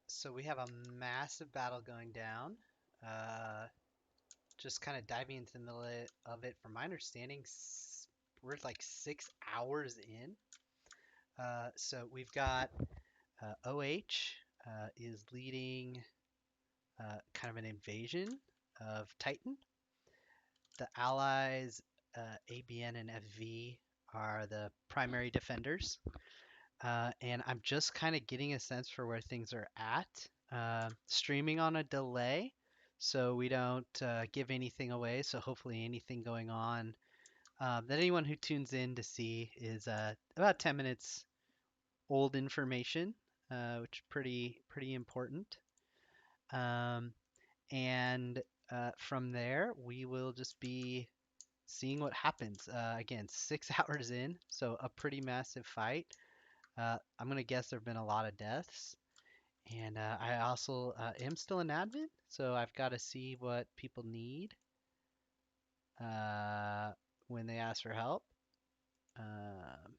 So we have a massive battle going down. Uh, just kind of diving into the middle of it. From my understanding, we're like 6 hours in. So we've got OH is leading kind of an invasion of Titan. The allies, ABN and FV, are the primary defenders. And I'm just kind of getting a sense for where things are at. Streaming on a delay, so we don't give anything away. So hopefully, anything going on that anyone who tunes in to see is about 10 minutes old information, which is pretty important. Um, and from there, we will just be seeing what happens. Again, 6 hours in, so a pretty massive fight. I'm gonna guess there have been a lot of deaths, and I also am still an admin, so I've got to see what people need uh, when they ask for help. Um,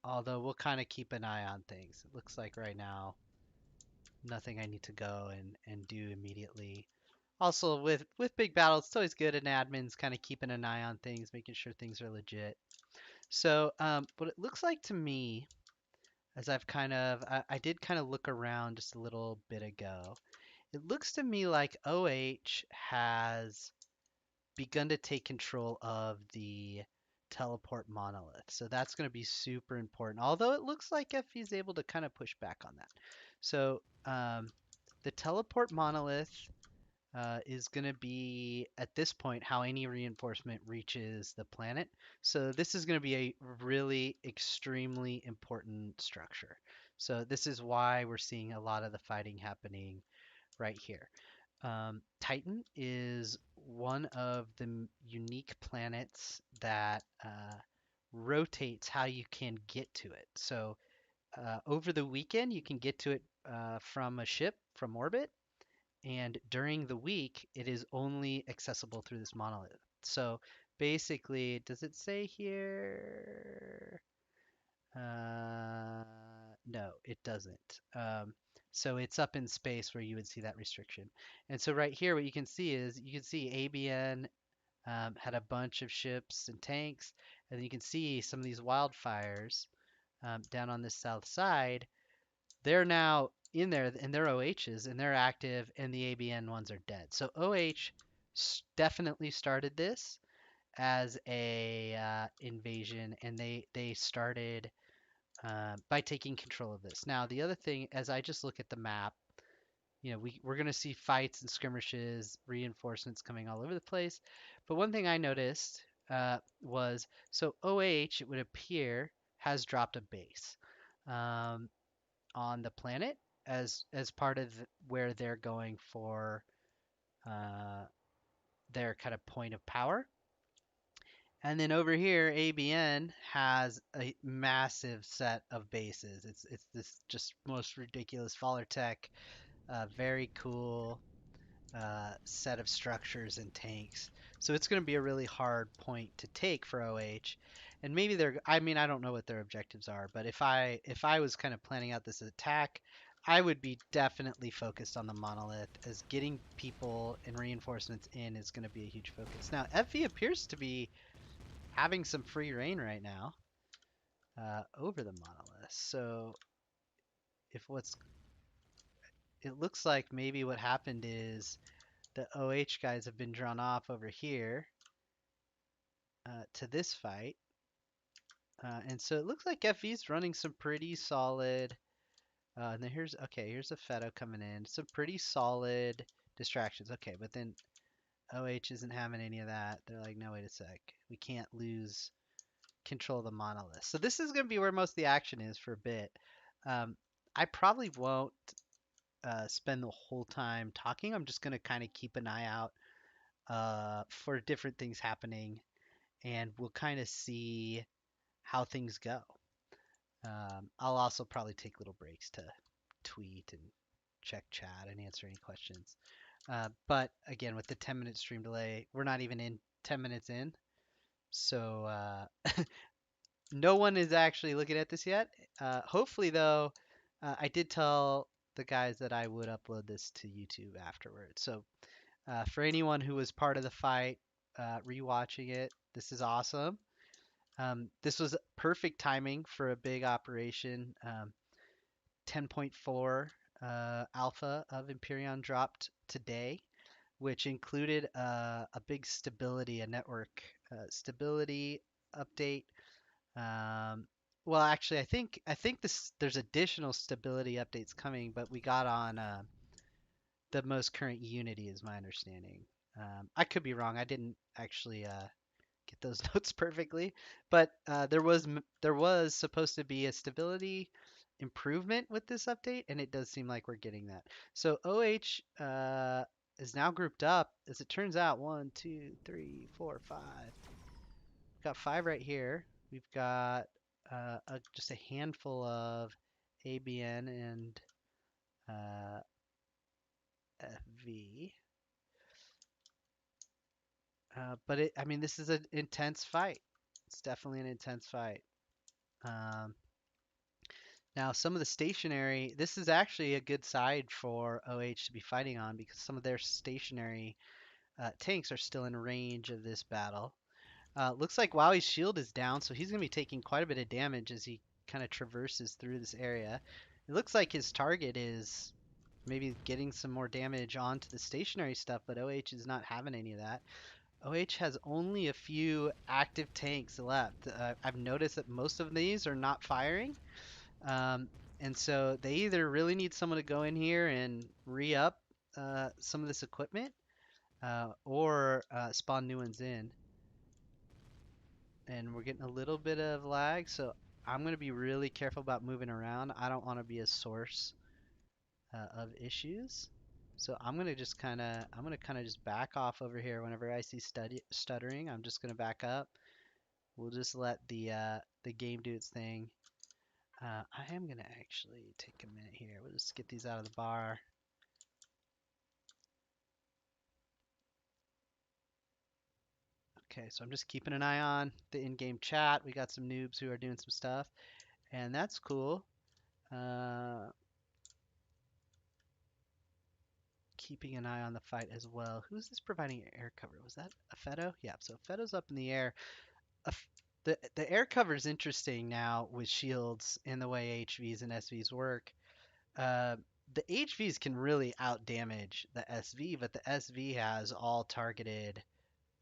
Although we'll kind of keep an eye on things. It looks like right now nothing I need to go and do immediately. Also, with big battles, it's always good an admin's kind of keeping an eye on things, making sure things are legit. So, what it looks like to me, as I did kind of look around just a little bit ago. It looks to me like OH has begun to take control of the teleport monolith. So that's going to be super important. Although it looks like FE is able to kind of push back on that. So the teleport monolith is going to be, at this point, how any reinforcement reaches the planet. So this is going to be a really extremely important structure. So this is why we're seeing a lot of the fighting happening right here. Titan is one of the unique planets that rotates how you can get to it. So over the weekend, you can get to it from a ship from orbit, and during the week, it is only accessible through this monolith. So basically, does it say here? No, it doesn't. So it's up in space where you would see that restriction. And so right here, what you can see is you can see ABN had a bunch of ships and tanks, and then you can see some of these wildfires down on the south side. They're now in there, and they're OHs, and they're active, and the ABN ones are dead. So OH definitely started this as a invasion, and they started by taking control of this. Now, the other thing, as I just look at the map, we're going to see fights and skirmishes, reinforcements coming all over the place. But one thing I noticed was so OH, it would appear, has dropped a base um, on the planet as part of where they're going for uh, their kind of point of power. And then over here, ABN has a massive set of bases. It's this just most ridiculous faller tech, very cool set of structures and tanks. So it's going to be a really hard point to take for OH. And maybe I mean, I don't know what their objectives are, but if I was kind of planning out this attack, I would be definitely focused on the monolith, as getting people and reinforcements in is going to be a huge focus. Now, FV appears to be having some free reign right now over the monolith. So if what's it looks like maybe what happened is the OH guys have been drawn off over here to this fight. And so it looks like FV's running some pretty solid. And then here's a Feto coming in. Some pretty solid distractions. Okay, but then OH isn't having any of that. They're like, no, wait a sec. We can't lose control of the monolith. So this is going to be where most of the action is for a bit. I probably won't spend the whole time talking. I'm just going to kind of keep an eye out for different things happening, and we'll kind of see how things go. I'll also probably take little breaks to tweet and check chat and answer any questions. But again, with the 10-minute stream delay, we're not even in 10 minutes in. So no one is actually looking at this yet. Hopefully, though, I did tell the guys that I would upload this to YouTube afterwards. So for anyone who was part of the fight, rewatching it, this is awesome. This was perfect timing for a big operation. 10.4 alpha of Empyrean dropped today, which included a big stability, a network stability update. Um, well, actually, I think this there's additional stability updates coming, but we got on the most current Unity, is my understanding. I could be wrong. I didn't actually get those notes perfectly, but there was supposed to be a stability improvement with this update, and it does seem like we're getting that. So OH is now grouped up. As it turns out, one, two, three, four, five. We've got five right here. We've got just a handful of ABN and FV. I mean, this is an intense fight. It's definitely an intense fight. Um, Now, some of the stationary, this is actually a good side for OH to be fighting on because some of their stationary tanks are still in range of this battle. Looks like Wowie's shield is down, so he's going to be taking quite a bit of damage as he kind of traverses through this area. It looks like his target is maybe getting some more damage onto the stationary stuff, but OH is not having any of that. OH has only a few active tanks left. I've noticed that most of these are not firing. Um, and so they either really need someone to go in here and re-up some of this equipment, or spawn new ones in. And we're getting a little bit of lag, so I'm going to be really careful about moving around. I don't want to be a source of issues. So I'm gonna kind of just back off over here whenever I see stuttering. I'm just gonna back up. We'll just let the game do its thing. I am gonna actually take a minute here. We'll just get these out of the bar. Okay, so I'm just keeping an eye on the in-game chat. We got some noobs who are doing some stuff, and that's cool. Uh, Keeping an eye on the fight as well. Who's this providing air cover? Was that a Fedo? Yeah, so Fedo's up in the air. The air cover is interesting now with shields and the way HVs and SVs work. Uh, the HVs can really out damage the SV, but the SV has all targeted.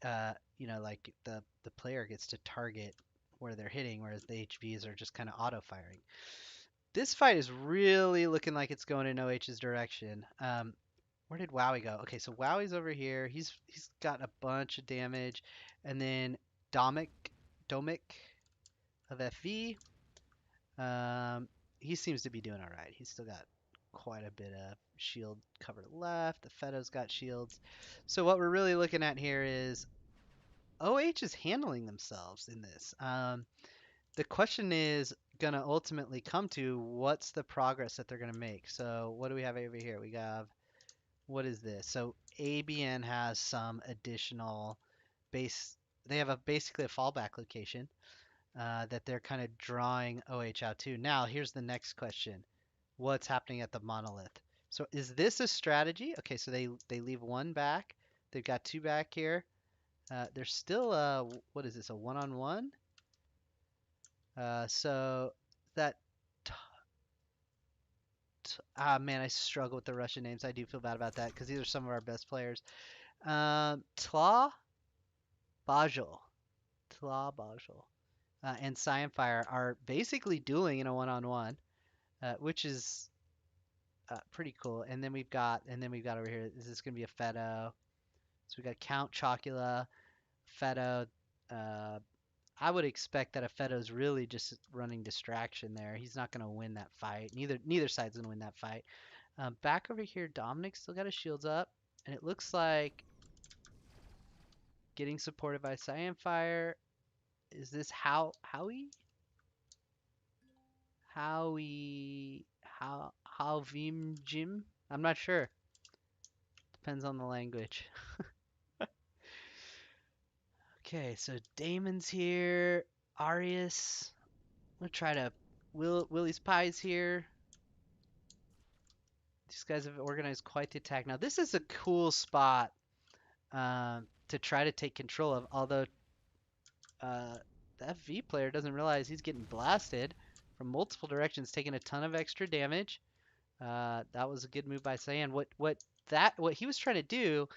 Like the player gets to target where they're hitting, whereas the HVs are just kind of auto firing. This fight is really looking like it's going in OH's direction. Where did Wowie go? Okay, so Wowie's over here. He's got a bunch of damage, and then Domic of FV. Um, he seems to be doing all right. He's still got quite a bit of shield cover left. The Fedo's got shields. So what we're really looking at here is OH is handling themselves in this. The question is going to ultimately come to what's the progress that they're going to make. So what do we have over here? We have, what is this? So ABN has some additional base. They have basically a fallback location that they're kind of drawing OH out to. Now, here's the next question. What's happening at the monolith? So is this a strategy? Okay, so they leave one back. They've got two back here. There's still what is this, a one-on-one? So that man, I struggle with the Russian names. I do feel bad about that because these are some of our best players. Tla Bajul, Tla Bajul, and Cyanfire are basically dueling in a one-on-one, which is pretty cool. And then we've got over here. Is this gonna be a Fedo? So we got Count Chocula, Fedo. Uh, I would expect that a Fedo's really just running distraction there. He's not going to win that fight. Neither side's going to win that fight. Back over here, Dominic still got his shields up, and it looks like getting supported by Cyanfire. Is this How Vim Jim? I'm not sure. Depends on the language. Okay, so Damon's here. Arius. I'm gonna try to Willie's Pie's here. These guys have organized quite the attack. Now this is a cool spot to try to take control of. Although the FV player doesn't realize he's getting blasted from multiple directions, taking a ton of extra damage. That was a good move by Cyan. What he was trying to do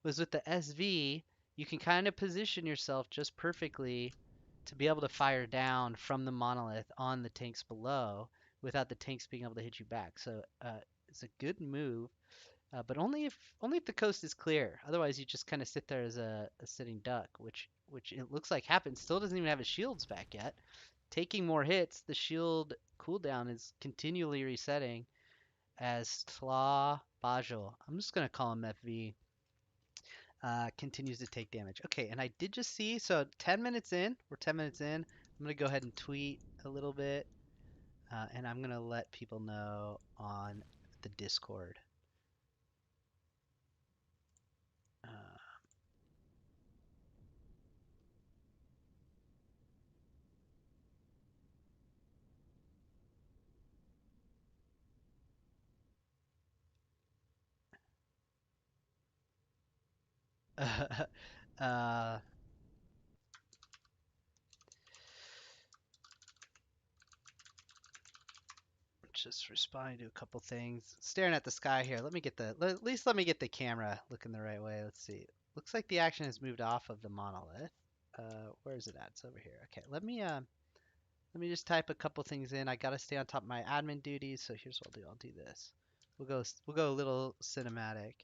was with the SV, you can kind of position yourself just perfectly to be able to fire down from the monolith on the tanks below without the tanks being able to hit you back. So it's a good move, but only if the coast is clear. Otherwise, you just kind of sit there as a sitting duck, which it looks like happens. Still doesn't even have his shields back yet. Taking more hits, the shield cooldown is continually resetting as Tla Bajul, I'm just gonna call him FV, continues to take damage. Okay, and I did just see, so 10 minutes in, we're 10 minutes in. I'm gonna go ahead and tweet a little bit, and I'm gonna let people know on the Discord. Uh, just responding to a couple things. Staring at the sky here. At least let me get the camera looking the right way. Let's see. Looks like the action has moved off of the monolith. Where is it at? It's over here. Okay, let me just type a couple things in. I gotta stay on top of my admin duties, so here's what I'll do. I'll do this. We'll go a little cinematic.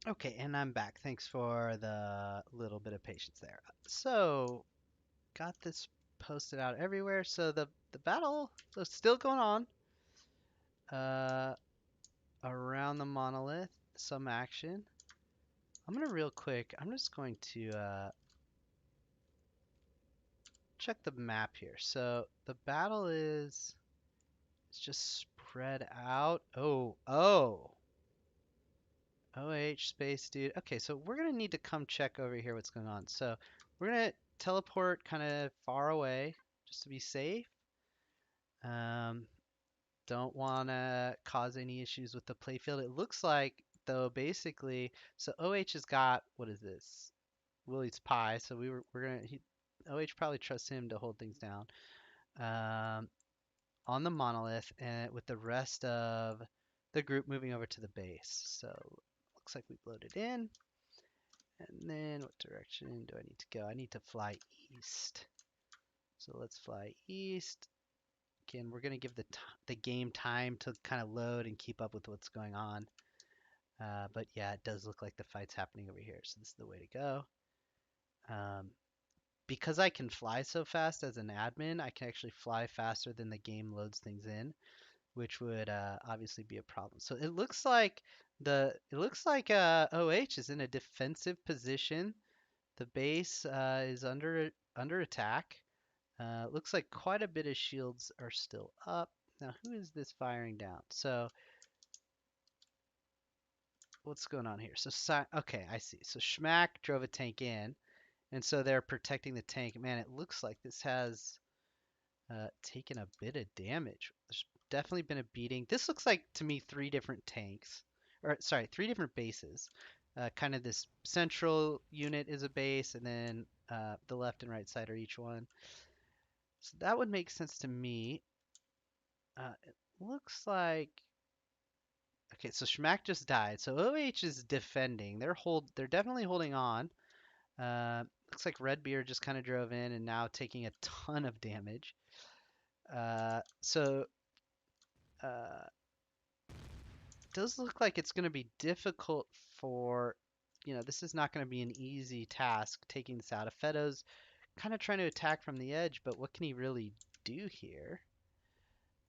Okay, and I'm back. Thanks for the little bit of patience there. So, got this posted out everywhere. So the battle is still going on. Uh, Around the monolith, some action. I'm gonna real quick. I'm just going to check the map here. So the battle is it's just spread out. OH space dude. Okay, so we're gonna need to come check over here what's going on. So we're gonna teleport kind of far away just to be safe. Um, don't want to cause any issues with the playfield. It looks like though basically, so OH has got what is this? Willie's pie. So OH probably trusts him to hold things down. Um, on the monolith and with the rest of the group moving over to the base. So looks like we've loaded in. And then what direction do I need to go? I need to fly east. So let's fly east. Again, we're going to give the game time to kind of load and keep up with what's going on. But yeah, it does look like the fight's happening over here, so this is the way to go. Um, because I can fly so fast as an admin, I can actually fly faster than the game loads things in, which would obviously be a problem. So it looks like OH is in a defensive position. The base is under attack. Looks like quite a bit of shields are still up. Now, who is this firing down? So, what's going on here? Okay, I see. So Schmack drove a tank in, and so they're protecting the tank. Man, it looks like this has taken a bit of damage. There's definitely been a beating. This looks like to me three different tanks, or sorry, three different bases. Kind of this central unit is a base, and then the left and right side are each one. So that would make sense to me. It looks like okay. So Schmack just died. So OH is defending. They're definitely holding on. Looks like Redbeard just kind of drove in and now taking a ton of damage. So uh, does look like it's going to be difficult for, this is not going to be an easy task taking this out. Feto's kind of trying to attack from the edge, but what can he really do here?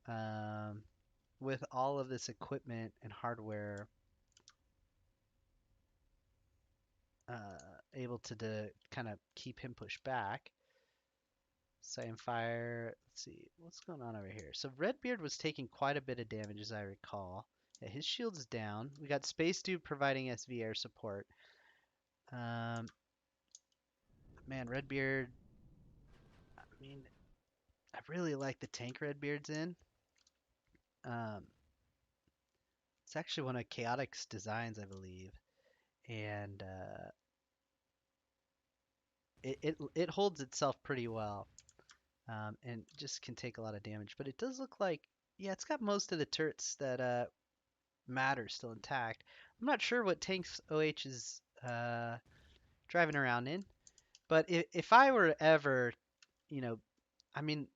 Um, with all of this equipment and hardware able to kind of keep him pushed back. Cyanfire, let's see, what's going on over here? So Redbeard was taking quite a bit of damage as I recall. Yeah, his shield's down. We got Space Dude providing SV air support. Um, man, Redbeard, I mean, I really like the tank Redbeard's in. Um, it's actually one of Chaotic's designs, I believe. And it holds itself pretty well. And just can take a lot of damage. But it does look like, yeah, it's got most of the turrets that matter still intact. I'm not sure what tanks OH is driving around in, but if I were ever, you know, I mean,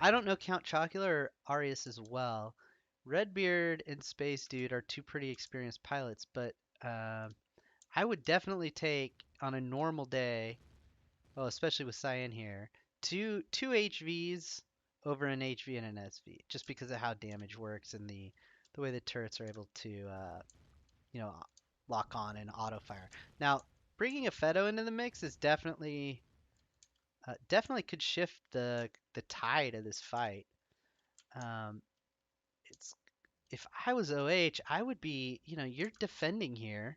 I don't know Count Chocula or Arius as well. Redbeard and Space Dude are two pretty experienced pilots, but I would definitely take on a normal day, well, especially with Cyan here, two HVs over an HV and an SV, just because of how damage works and the way the turrets are able to you know, lock on and auto fire. Now, bringing a Feto into the mix is definitely could shift the tide of this fight. Um, it's if I was OH, I would be, you're defending here.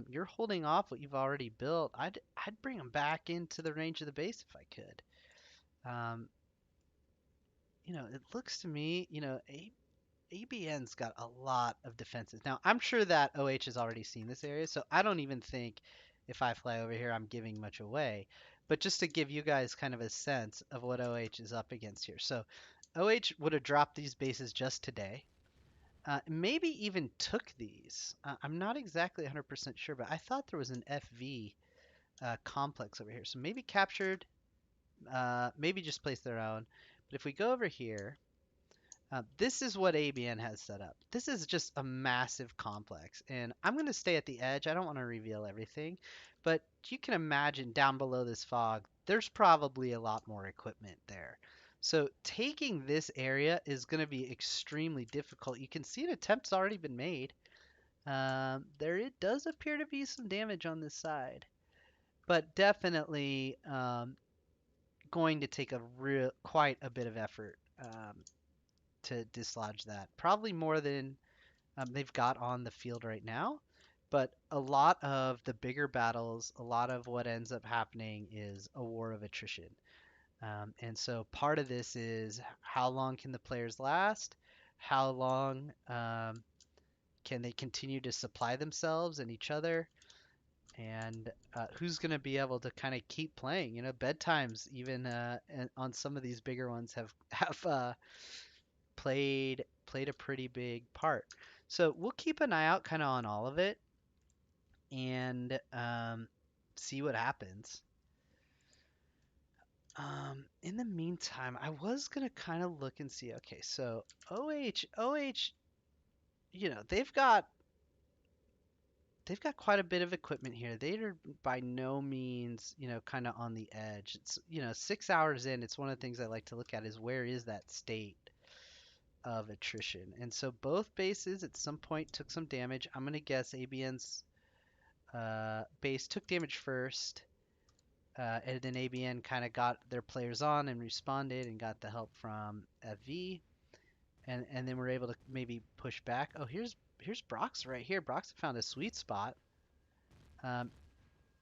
You're holding off what you've already built. I'd bring them back into the range of the base if I could. Um, it looks to me, ABN's got a lot of defenses. Now, I'm sure that OH has already seen this area, so I don't even think if I fly over here, I'm giving much away. But just to give you guys kind of a sense of what OH is up against here. So, OH would have dropped these bases just today. Maybe even took these. I'm not exactly 100% sure, but I thought there was an FV complex over here. So maybe captured, maybe just placed their own. But if we go over here, this is what ABN has set up. This is just a massive complex, and I'm going to stay at the edge. I don't want to reveal everything, but you can imagine down below this fog, there's probably a lot more equipment there. So taking this area is going to be extremely difficult. You can see an attempt's already been made. There it does appear to be some damage on this side, but definitely going to take quite a bit of effort. To dislodge that. Probably more than they've got on the field right now. But a lot of the bigger battles, a lot of what ends up happening is a war of attrition. And so part of this is how long can the players last? How long can they continue to supply themselves and each other? And who's going to be able to kind of keep playing? Bedtimes even on some of these bigger ones have played a pretty big part. So we'll keep an eye out kind of on all of it and see what happens. In the meantime, I was gonna kind of look and see. Okay, so OH, they've got they've got quite a bit of equipment here. They are by no means, kind of on the edge. It's, 6 hours in, it's one of the things I like to look at is where is that state of attrition. And so both bases at some point took some damage. I'm gonna guess ABN's base took damage first, and then ABN kind of got their players on and responded and got the help from FV, and then we're able to maybe push back. Oh, here's Brox right here. Brox found a sweet spot. Um,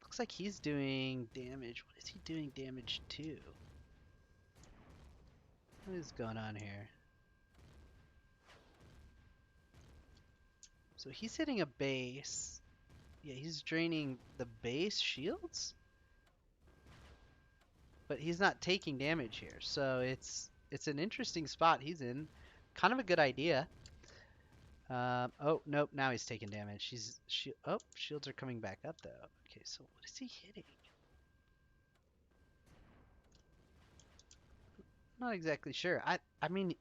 Looks like he's doing damage. What is he doing damage to? What is going on here? So he's hitting a base. Yeah, he's draining the base shields, but he's not taking damage here. So it's an interesting spot he's in. Kind of a good idea. Oh, nope, now he's taking damage. Oh, shields are coming back up though. Okay, so what is he hitting? Not exactly sure. I mean,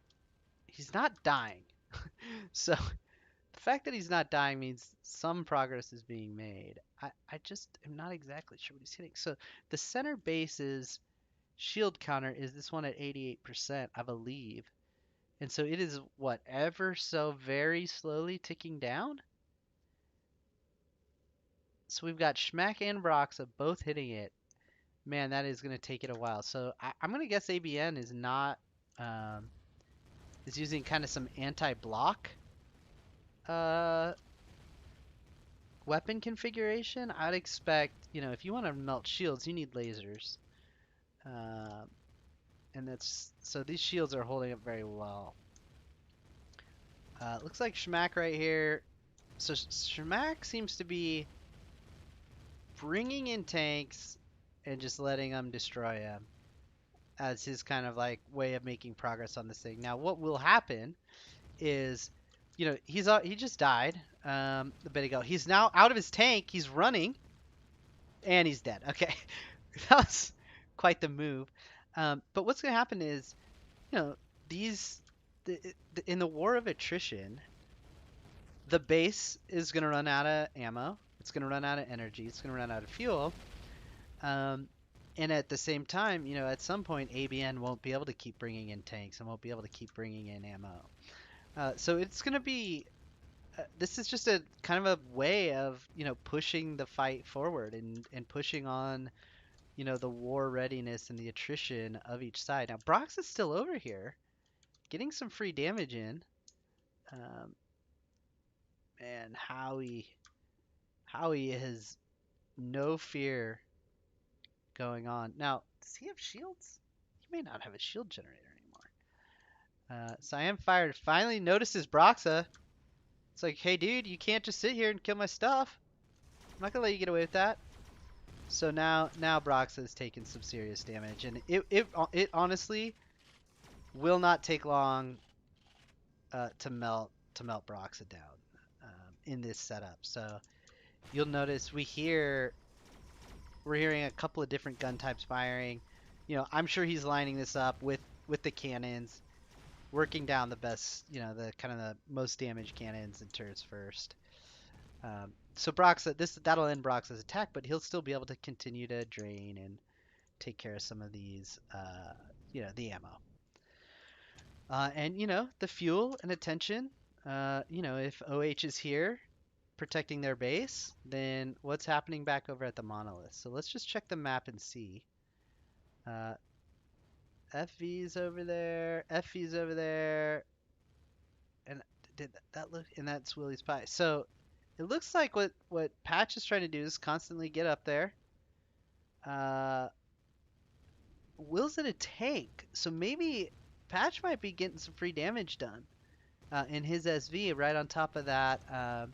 he's not dying. So the fact that he's not dying means some progress is being made. I just am not exactly sure what he's hitting. So the center base's shield counter is this one at 88%, I believe. And so it is what, ever so very slowly ticking down? So we've got Schmack and Broxa both hitting it. Man, that is going to take it a while. So I'm going to guess ABN is not, is using kind of some anti-block uh, weapon configuration. I'd expect, if you want to melt shields, you need lasers. Uh, and so these shields are holding up very well. Looks like Schmack right here. So Schmack seems to be bringing in tanks and just letting them destroy him as his kind of like way of making progress on this thing. Now, what will happen is, he just died a bit ago. He's now out of his tank. He's running, and he's dead. Okay, that was quite the move. But what's going to happen is, you know, these in the war of attrition, the base is going to run out of ammo. It's going to run out of energy. It's going to run out of fuel. Um, and at the same time, at some point, ABN won't be able to keep bringing in tanks and won't be able to keep bringing in ammo. So it's going to be, this is just a kind of a way of, pushing the fight forward and pushing on, the war readiness and the attrition of each side. Now, Brox is still over here getting some free damage in. And Howie has no fear going on. Now, does he have shields? He may not have a shield generator anymore. Cyanfire finally notices Broxa. It's like, hey dude, you can't just sit here and kill my stuff. I'm not gonna let you get away with that. So now Broxa has taken some serious damage, and it honestly will not take long to melt Broxa down in this setup. So you'll notice we're hearing a couple of different gun types firing. I'm sure he's lining this up with the cannons, working down the best, the kind of the most damaged cannons and turrets first. So Broxa, that'll end Broxa's attack, but he'll still be able to continue to drain and take care of some of these, the ammo. And the fuel and attention. If OH is here protecting their base, then what's happening back over at the monolith? So let's just check the map and see. FV's over there, FV's over there, and did that look? And that's Willie's Pie. So it looks like what Patch is trying to do is constantly get up there. Will's in a tank, so maybe Patch might be getting some free damage done in his SV right on top of that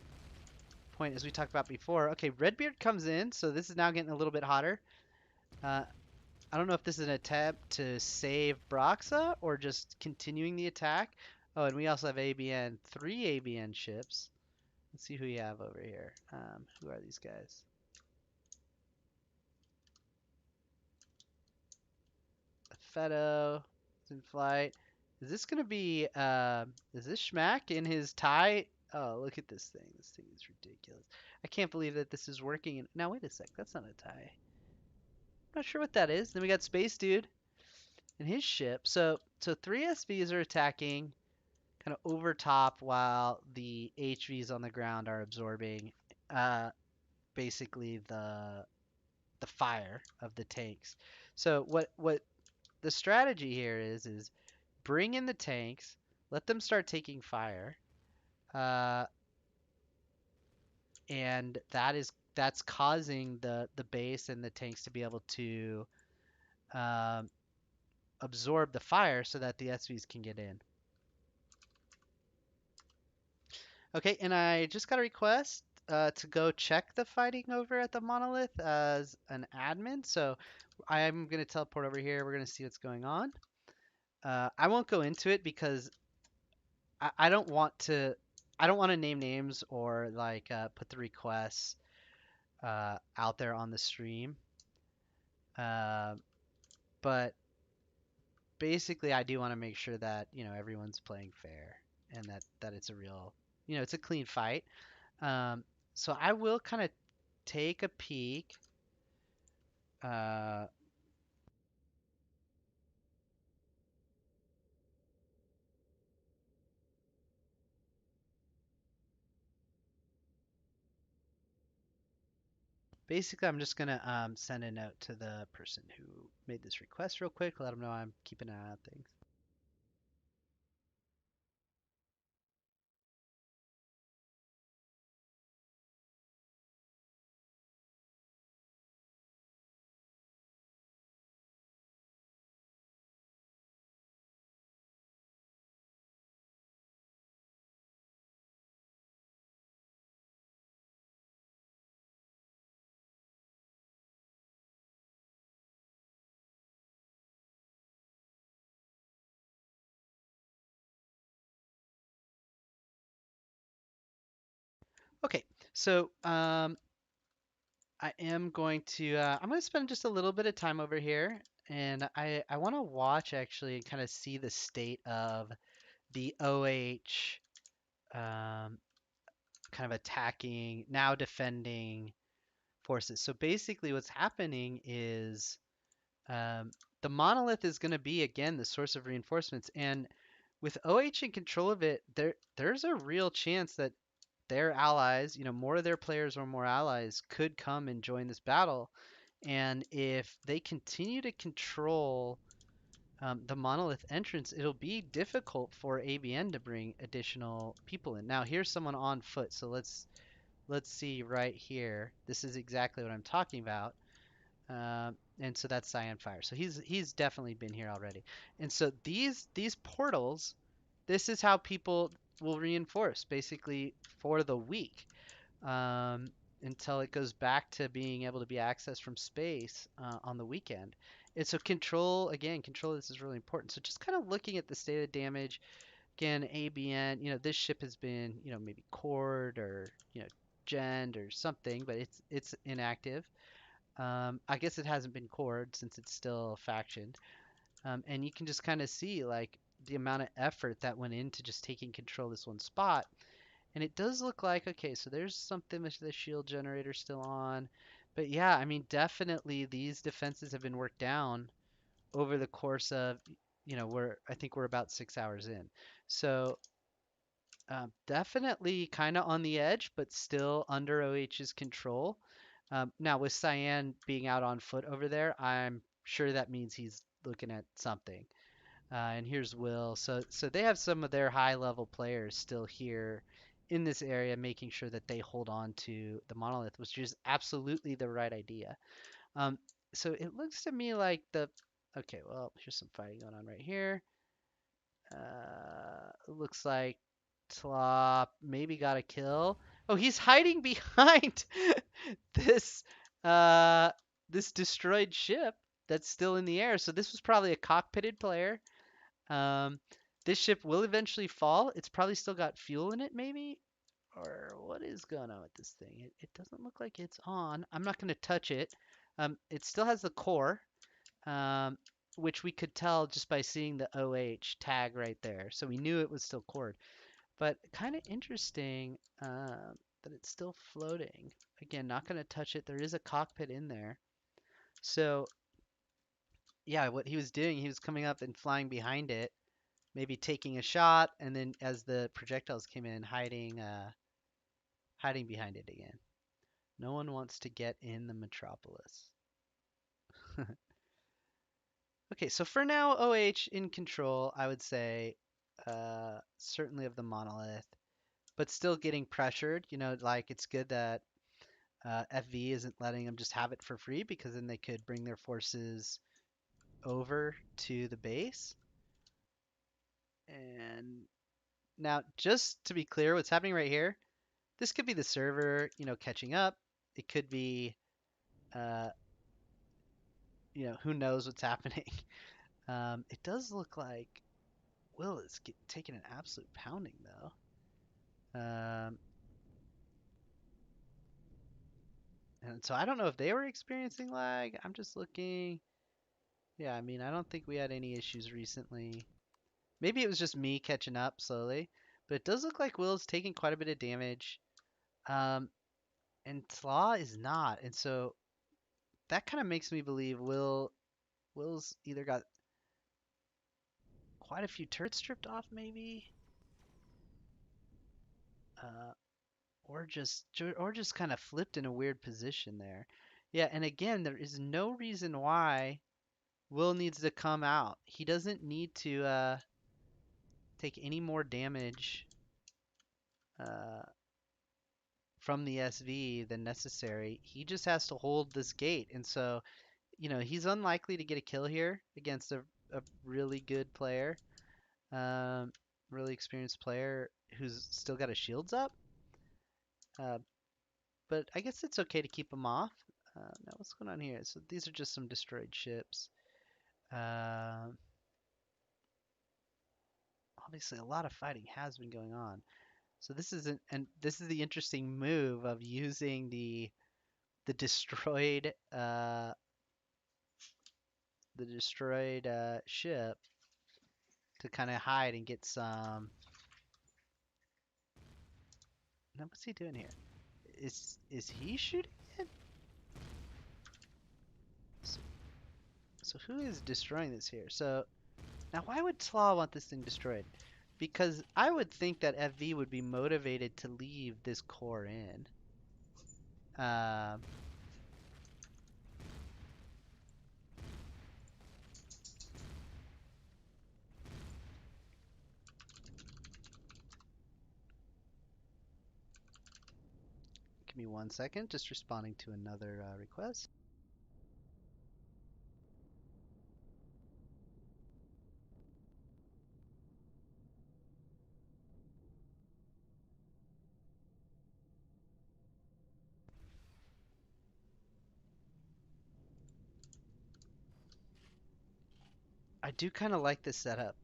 point as we talked about before. Okay, Redbeard comes in, so this is now getting a little bit hotter. I don't know if this is an attempt to save Broxa or just continuing the attack. Oh, and we also have ABN, 3 ABN ships. Let's see who you have over here. Who are these guys? Feto is in flight. Is this going to be, is this Schmack in his tie Oh, look at this thing. This thing is ridiculous. I can't believe that this is working. Now, wait a sec. That's not a tie. I'm not sure what that is. Then we got Space Dude and his ship. So three SVs are attacking kind of over top while the HVs on the ground are absorbing uh, basically the fire of the tanks. So what the strategy here is bring in the tanks, let them start taking fire, uh, and that's causing the base and the tanks to be able to um, absorb the fire so that the SVs can get in. Okay, and I just got a request to go check the fighting over at the monolith as an admin. So I'm gonna teleport over here. We're gonna see what's going on. I won't go into it because I don't want to. I don't want to name names or like put the requests out there on the stream. Uh, but basically, I do want to make sure that everyone's playing fair and that it's a real, it's a clean fight. Um, so I will kind of take a peek. Uh, Basically, I'm just gonna send a note to the person who made this request real quick, let them know I'm keeping an eye on things. Okay, so I am going to I'm going to spend just a little bit of time over here, and I want to watch actually and kind of see the state of the OH kind of attacking now defending forces. So basically, what's happening is um, the monolith is going to be again the source of reinforcements, and with OH in control of it, there's a real chance that their allies, more of their players or more allies could come and join this battle. And if they continue to control the monolith entrance, it'll be difficult for ABN to bring additional people in. Now, here's someone on foot, so let's see right here. This is exactly what I'm talking about. And so that's Cyanfire. So he's definitely been here already. And so these portals, this is how people will reinforce basically for the week um, until it goes back to being able to be accessed from space on the weekend. And so control of this is really important. So just kind of looking at the state of damage, again, ABN, this ship has been, maybe cored or, genned or something, but it's inactive. I guess it hasn't been cored since it's still factioned. And you can just kind of see like the amount of effort that went into just taking control of this one spot. And it does look like, okay, so there's something with the shield generator still on. But yeah, I mean, definitely these defenses have been worked down over the course of, I think we're about 6 hours in. So definitely kind of on the edge, but still under OH's control. Now with Cyan being out on foot over there, I'm sure that means he's looking at something. And here's Will. So they have some of their high level players still here in this area, making sure that they hold on to the monolith, which is absolutely the right idea. Um, so it looks to me like okay, well, here's some fighting going on right here. Looks like Tlop maybe got a kill. Oh, he's hiding behind this uh this destroyed ship that's still in the air. So this was probably a cockpitted player. Um, this ship will eventually fall. It's probably still got fuel in it, maybe? Or what is going on with this thing? It doesn't look like it's on. I'm not going to touch it. It still has the core, um, which we could tell just by seeing the OH tag right there. So we knew it was still cored. But kind of interesting that it's still floating. Again, not going to touch it. There is a cockpit in there. So, yeah, what he was doing, he was coming up and flying behind it, maybe taking a shot, and then as the projectiles came in, hiding behind it again. No one wants to get in the metropolis. Okay, so for now, OH in control, I would say, certainly of the monolith, but still getting pressured. Like it's good that FV isn't letting them just have it for free because then they could bring their forces over to the base. And now, just to be clear, what's happening right here, this could be the server, catching up. It could be, uh, who knows what's happening. It does look like Will is taking an absolute pounding, though. And so I don't know if they were experiencing lag. I'm just looking. Yeah, I mean, I don't think we had any issues recently. Maybe it was just me catching up slowly, but it does look like Will's taking quite a bit of damage. Um, and Tlaw is not. And so that kind of makes me believe Will's either got quite a few turrets stripped off, maybe, uh, or just kind of flipped in a weird position there. Yeah, and again, there is no reason why Will needs to come out. He doesn't need to take any more damage uh, from the SV than necessary. He just has to hold this gate, and so he's unlikely to get a kill here against a really good player, um, really experienced player who's still got his shields up. Uh, but I guess it's okay to keep him off. Now what's going on here? So these are just some destroyed ships. Uh, Obviously, a lot of fighting has been going on. So this is the interesting move of using the destroyed ship to kind of hide and get some. Now, what's he doing here? Is he shooting it? So, so who is destroying this here? So now, why would Slaw want this thing destroyed? Because I would think that FV would be motivated to leave this core in. Um, Give me 1 second, just responding to another request. I do kind of like this setup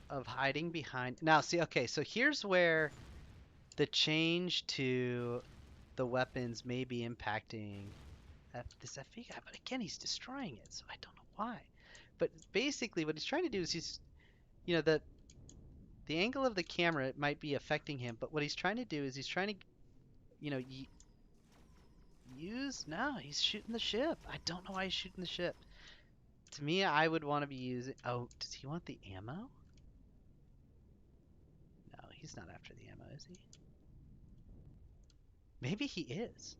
of hiding behind. Now, see, okay, so here's where the change to the weapons may be impacting this FV guy, but again, he's destroying it, so I don't know why. But basically, what he's trying to do is the angle of the camera might be affecting him, but what he's trying to do is he's trying to, you know, no, he's shooting the ship. I don't know why he's shooting the ship. To me, I would want to be using, oh, does he want the ammo? No, he's not after the ammo, is he? Maybe he is.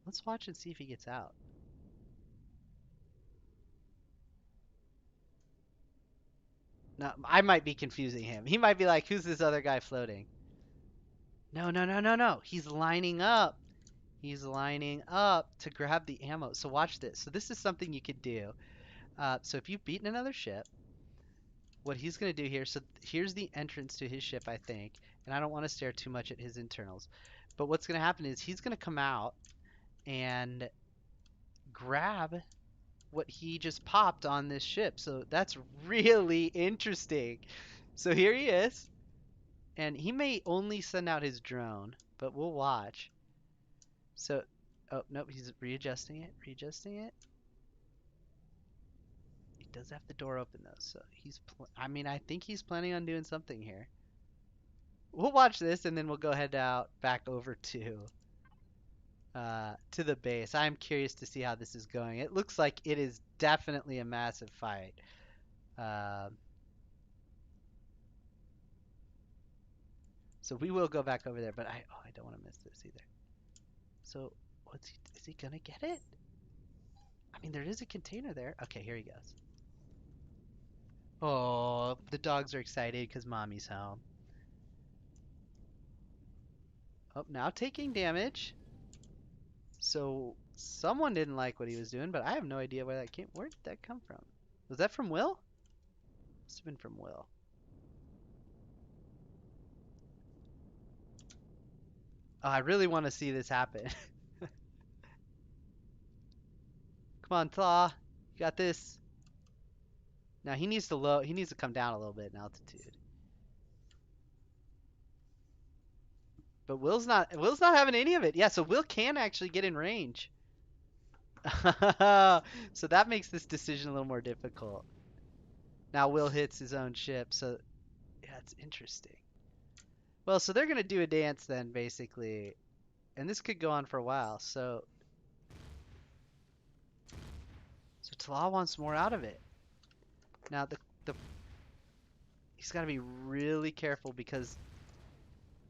Let's watch and see if he gets out. No, I might be confusing him. He might be like, who's this other guy floating? No, no, no, no, no. He's lining up. He's lining up to grab the ammo. So watch this. So this is something you could do. So if you've beaten another ship, what he's going to do here, so here's the entrance to his ship, I think. And I don't want to stare too much at his internals. But what's going to happen is he's going to come out and grab what he just popped on this ship. So that's really interesting. So here he is. And he may only send out his drone, but we'll watch. So, oh, nope, he's readjusting it, readjusting it. He does have the door open though, so I mean, I think he's planning on doing something here. we'll watch this and then we'll go head out back over to the base. I'm curious to see how this is going. It looks like it is definitely a massive fight. Um, so we will go back over there, but I don't want to miss this either. So is he gonna get it? I mean, there is a container there. Okay, here he goes. Oh, the dogs are excited because mommy's home. Oh, now taking damage. So someone didn't like what he was doing, but I have no idea where that came. Where did that come from? Was that from Will? Must have been from Will. Oh, I really want to see this happen. Come on, Thaw. You got this. Now he needs to come down a little bit in altitude. But Will's not having any of it. Yeah, so Will can actually get in range. So that makes this decision a little more difficult. Now Will hits his own ship, so yeah, it's interesting. Well, so they're gonna do a dance then, basically, and this could go on for a while. So Talal wants more out of it. Now the he's got to be really careful because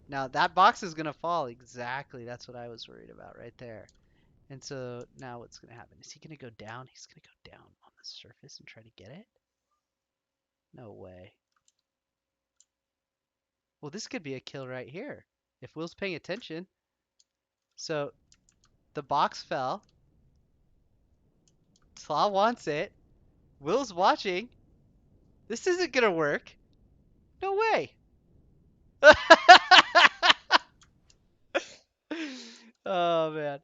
now that box is gonna fall exactly. That's what I was worried about right there. And so now what's gonna happen? Is he gonna go down? He's gonna go down on the surface and try to get it? No way. Well, this could be a kill right here if Will's paying attention. So the box fell. Slaw wants it. Will's watching. This isn't gonna work. No way. Oh man.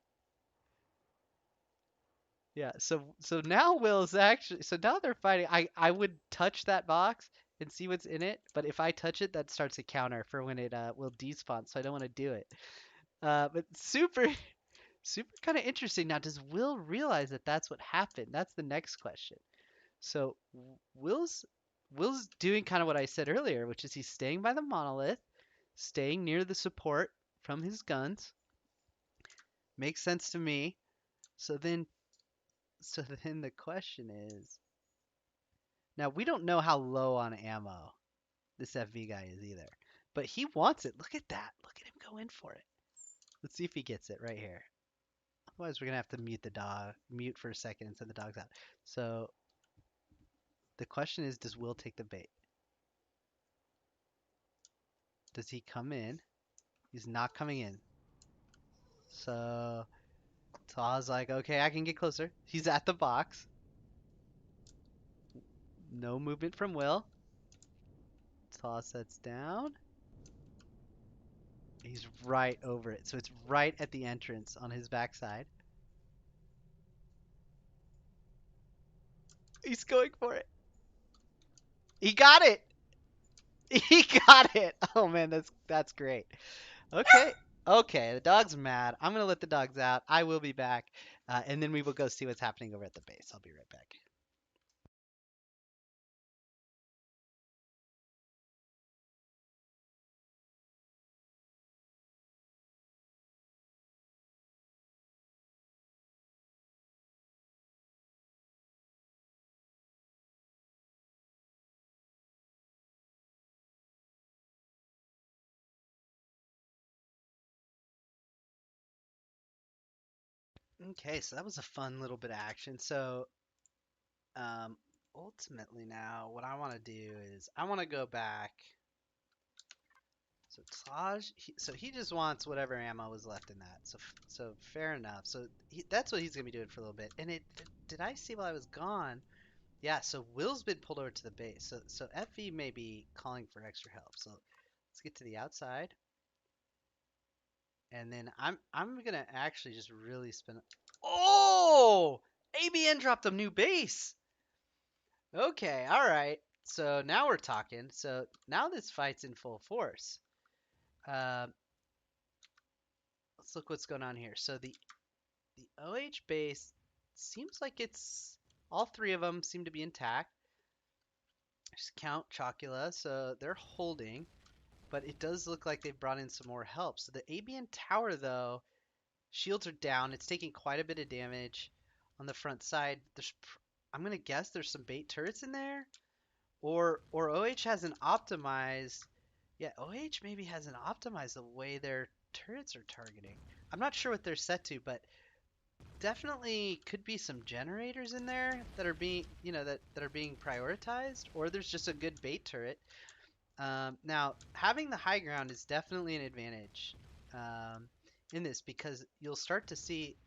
Yeah, so now Will's actually so now they're fighting. I would touch that box and see what's in it, but if I touch it, that starts a counter for when it will despawn, so I don't want to do it. But super super kind of interesting. Now, does Will realize that that's what happened? That's the next question. So Will's doing kind of what I said earlier, which is he's staying by the monolith, staying near the support from his guns. Makes sense to me. So then so then the question is, now we don't know how low on ammo this FV guy is either, but he wants it. Look at that. Look at him go in for it. Let's see if he gets it right here. Otherwise, we're gonna have to mute for a second and send the dogs out. So the question is, does Will take the bait? Does he come in? He's not coming in. So Taw's like, okay, I can get closer. He's at the box. No movement from Will. Taw sets down. He's right over it. So it's right at the entrance on his backside. He's going for it. He got it. He got it. Oh man, that's great. Okay. Okay, the dog's mad. I'm gonna let the dogs out. I will be back, and then we will go see what's happening over at the base. I'll be right back. Okay, so that was a fun little bit of action. So, um, ultimately now, what I want to do is I want to go back. So Taj, so he just wants whatever ammo was left in that. So fair enough. So that's what he's gonna be doing for a little bit. And did I see while I was gone? Yeah. So Will's been pulled over to the base. So FV may be calling for extra help. So let's get to the outside, and then I'm gonna actually just really spin. Oh, ABN dropped a new base. Okay, all right. So now we're talking. So now this fight's in full force. Um, let's look what's going on here. So the OH base seems like it's all three of them seem to be intact. Just count Chocula, so they're holding. but it does look like they've brought in some more help. So the ABN tower, though, shields are down. It's taking quite a bit of damage on the front side. I'm gonna guess there's some bait turrets in there, or OH hasn't optimized. Yeah, OH maybe hasn't optimized the way their turrets are targeting. I'm not sure what they're set to, but definitely could be some generators in there that are being, that are being prioritized, or there's just a good bait turret. Now, having the high ground is definitely an advantage um, in this because you'll start to see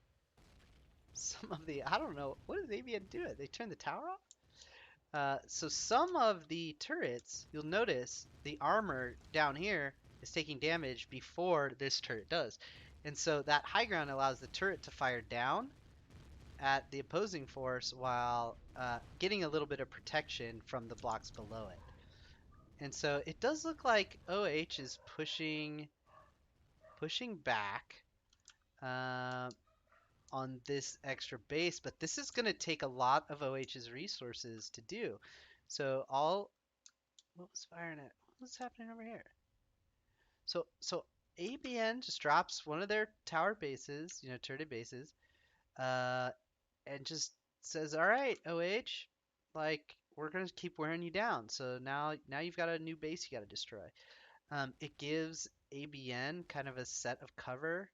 some of the, I don't know, what does ABN do? They turn the tower off? So some of the turrets, you'll notice the armor down here is taking damage before this turret does. And so that high ground allows the turret to fire down at the opposing force while getting a little bit of protection from the blocks below it. And so it does look like OH is pushing back uh, on this extra base, but this is going to take a lot of OH's resources to do. So what was firing at? What's happening over here? So ABN just drops one of their tower bases, turret bases, uh, and just says, "All right, OH, like we're gonna keep wearing you down. So now you've got a new base you got to destroy." It gives ABN kind of a set of cover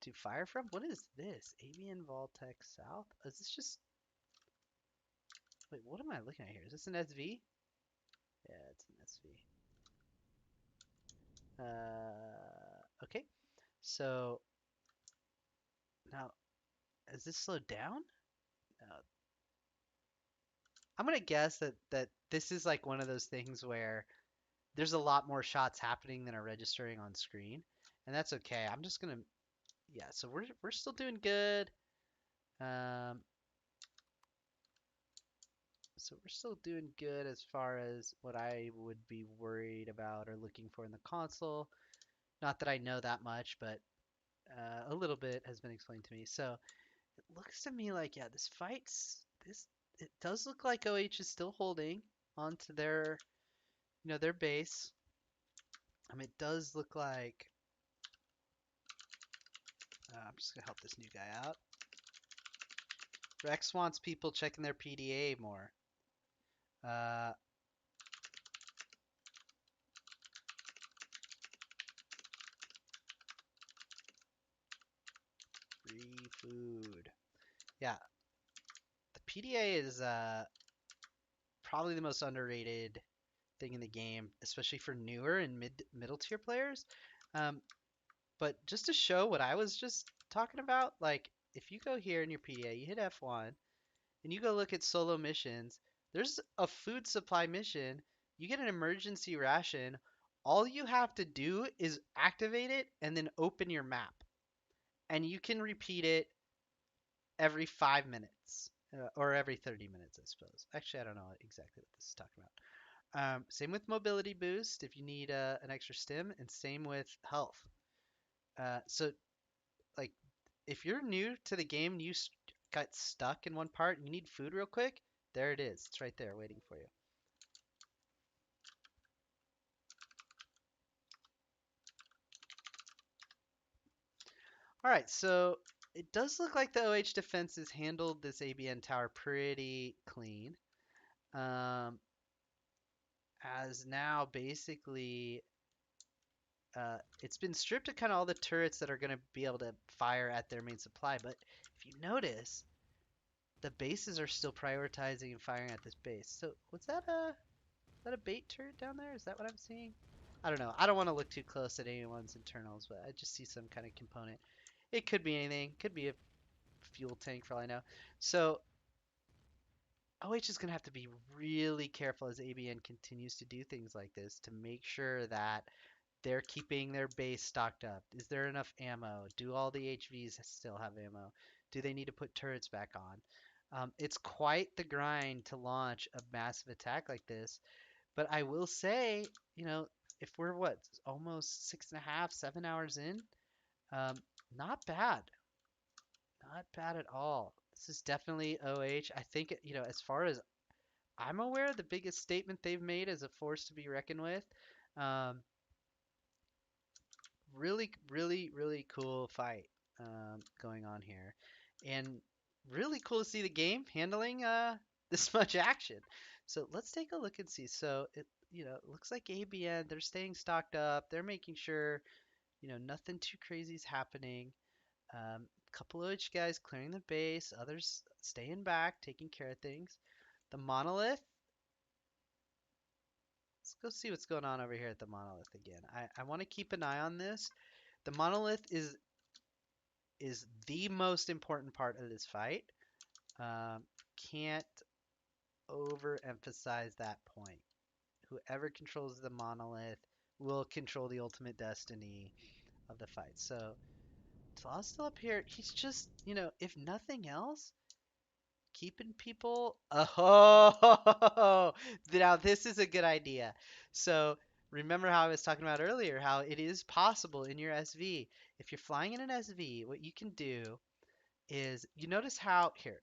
to fire from. What is this? ABN Voltec South? Is this just? Wait, what am I looking at here? Is this an SV? Yeah, it's an SV. Okay. So now, is this slowed down? No. I'm gonna guess that this is like one of those things where there's a lot more shots happening than are registering on screen, and that's okay. I'm just gonna, yeah. So we're still doing good. Um, so we're still doing good as far as what I would be worried about or looking for in the console. Not that I know that much, but a little bit has been explained to me. So it looks to me like, yeah, this it does look like OH is still holding onto their base. It does look like I'm just gonna help this new guy out. Rex wants people checking their PDA more. Uh, Free food. Yeah, the PDA is probably the most underrated thing in the game, especially for newer and middle tier players. Um, but just to show what I was just talking about, like if you go here in your PDA, you hit F1, and you go look at solo missions, there's a food supply mission. You get an emergency ration. All you have to do is activate it and then open your map. And you can repeat it every 5 minutes or every 30 minutes, I suppose. Actually, I don't know exactly what this is talking about. Same with mobility boost if you need an extra stim, and same with health. So, like, if you're new to the game and got stuck in one part and you need food real quick, there it is. It's right there waiting for you. All right, so it does look like the OH defense has handled this ABN tower pretty clean. Um, as now basically it's been stripped of kind of all the turrets that are going to be able to fire at their main supply. But if you notice, the bases are still prioritizing and firing at this base. So was that a bait turret down there? Is that what I'm seeing? I don't know. I don't want to look too close at anyone's internals, but I just see some kind of component. It could be anything. Could be a fuel tank for all I know. So OH is going to have to be really careful as ABN continues to do things like this to make sure that they're keeping their base stocked up. Is there enough ammo? Do all the HVs still have ammo? Do they need to put turrets back on? It's quite the grind to launch a massive attack like this. But I will say, if we're almost 6.5, 7 hours in, um, not bad. Not bad at all. This is definitely OH. I think, as far as I'm aware, the biggest statement they've made is a force to be reckoned with. Um, really cool fight going on here, and really cool to see the game handling this much action. So let's take a look and see. So it looks like ABN, they're staying stocked up. They're making sure nothing too crazy is happening. Couple of each guys clearing the base, others staying back, taking care of things. The monolith. Let's go see what's going on over here at the monolith again. I want to keep an eye on this. The monolith is the most important part of this fight. Um, can't overemphasize that point. Whoever controls the monolith will control the ultimate destiny of the fight. So Tlaw's still up here. He's just, if nothing else, keeping people. Oh, now this is a good idea. So remember how I was talking about earlier, how it is possible in your SV. If you're flying in an SV, what you can do is you notice how here.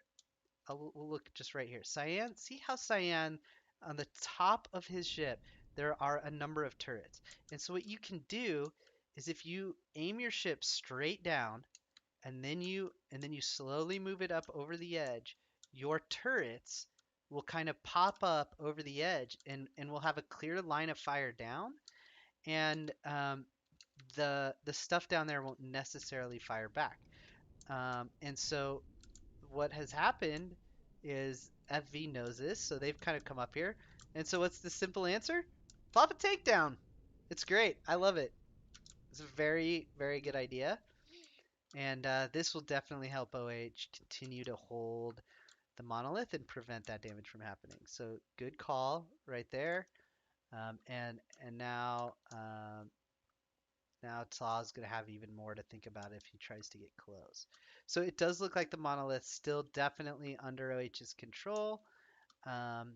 We'll look just right here. Cyan, see how Cyan on the top of his ship there are a number of turrets. And so what you can do is if you aim your ship straight down and then you slowly move it up over the edge, your turrets will kind of pop up over the edge and will have a clear line of fire down, and the stuff down there won't necessarily fire back. And so what has happened is FV knows this, so they've kind of come up here. And so what's the simple answer? Plop a takedown. It's great. I love it. It's a very good idea. And this will definitely help OH continue to hold the monolith and prevent that damage from happening. So good call right there. And now Tlaw's going to have even more to think about if he tries to get close. So it does look like the monolith still definitely under OH's control. Um,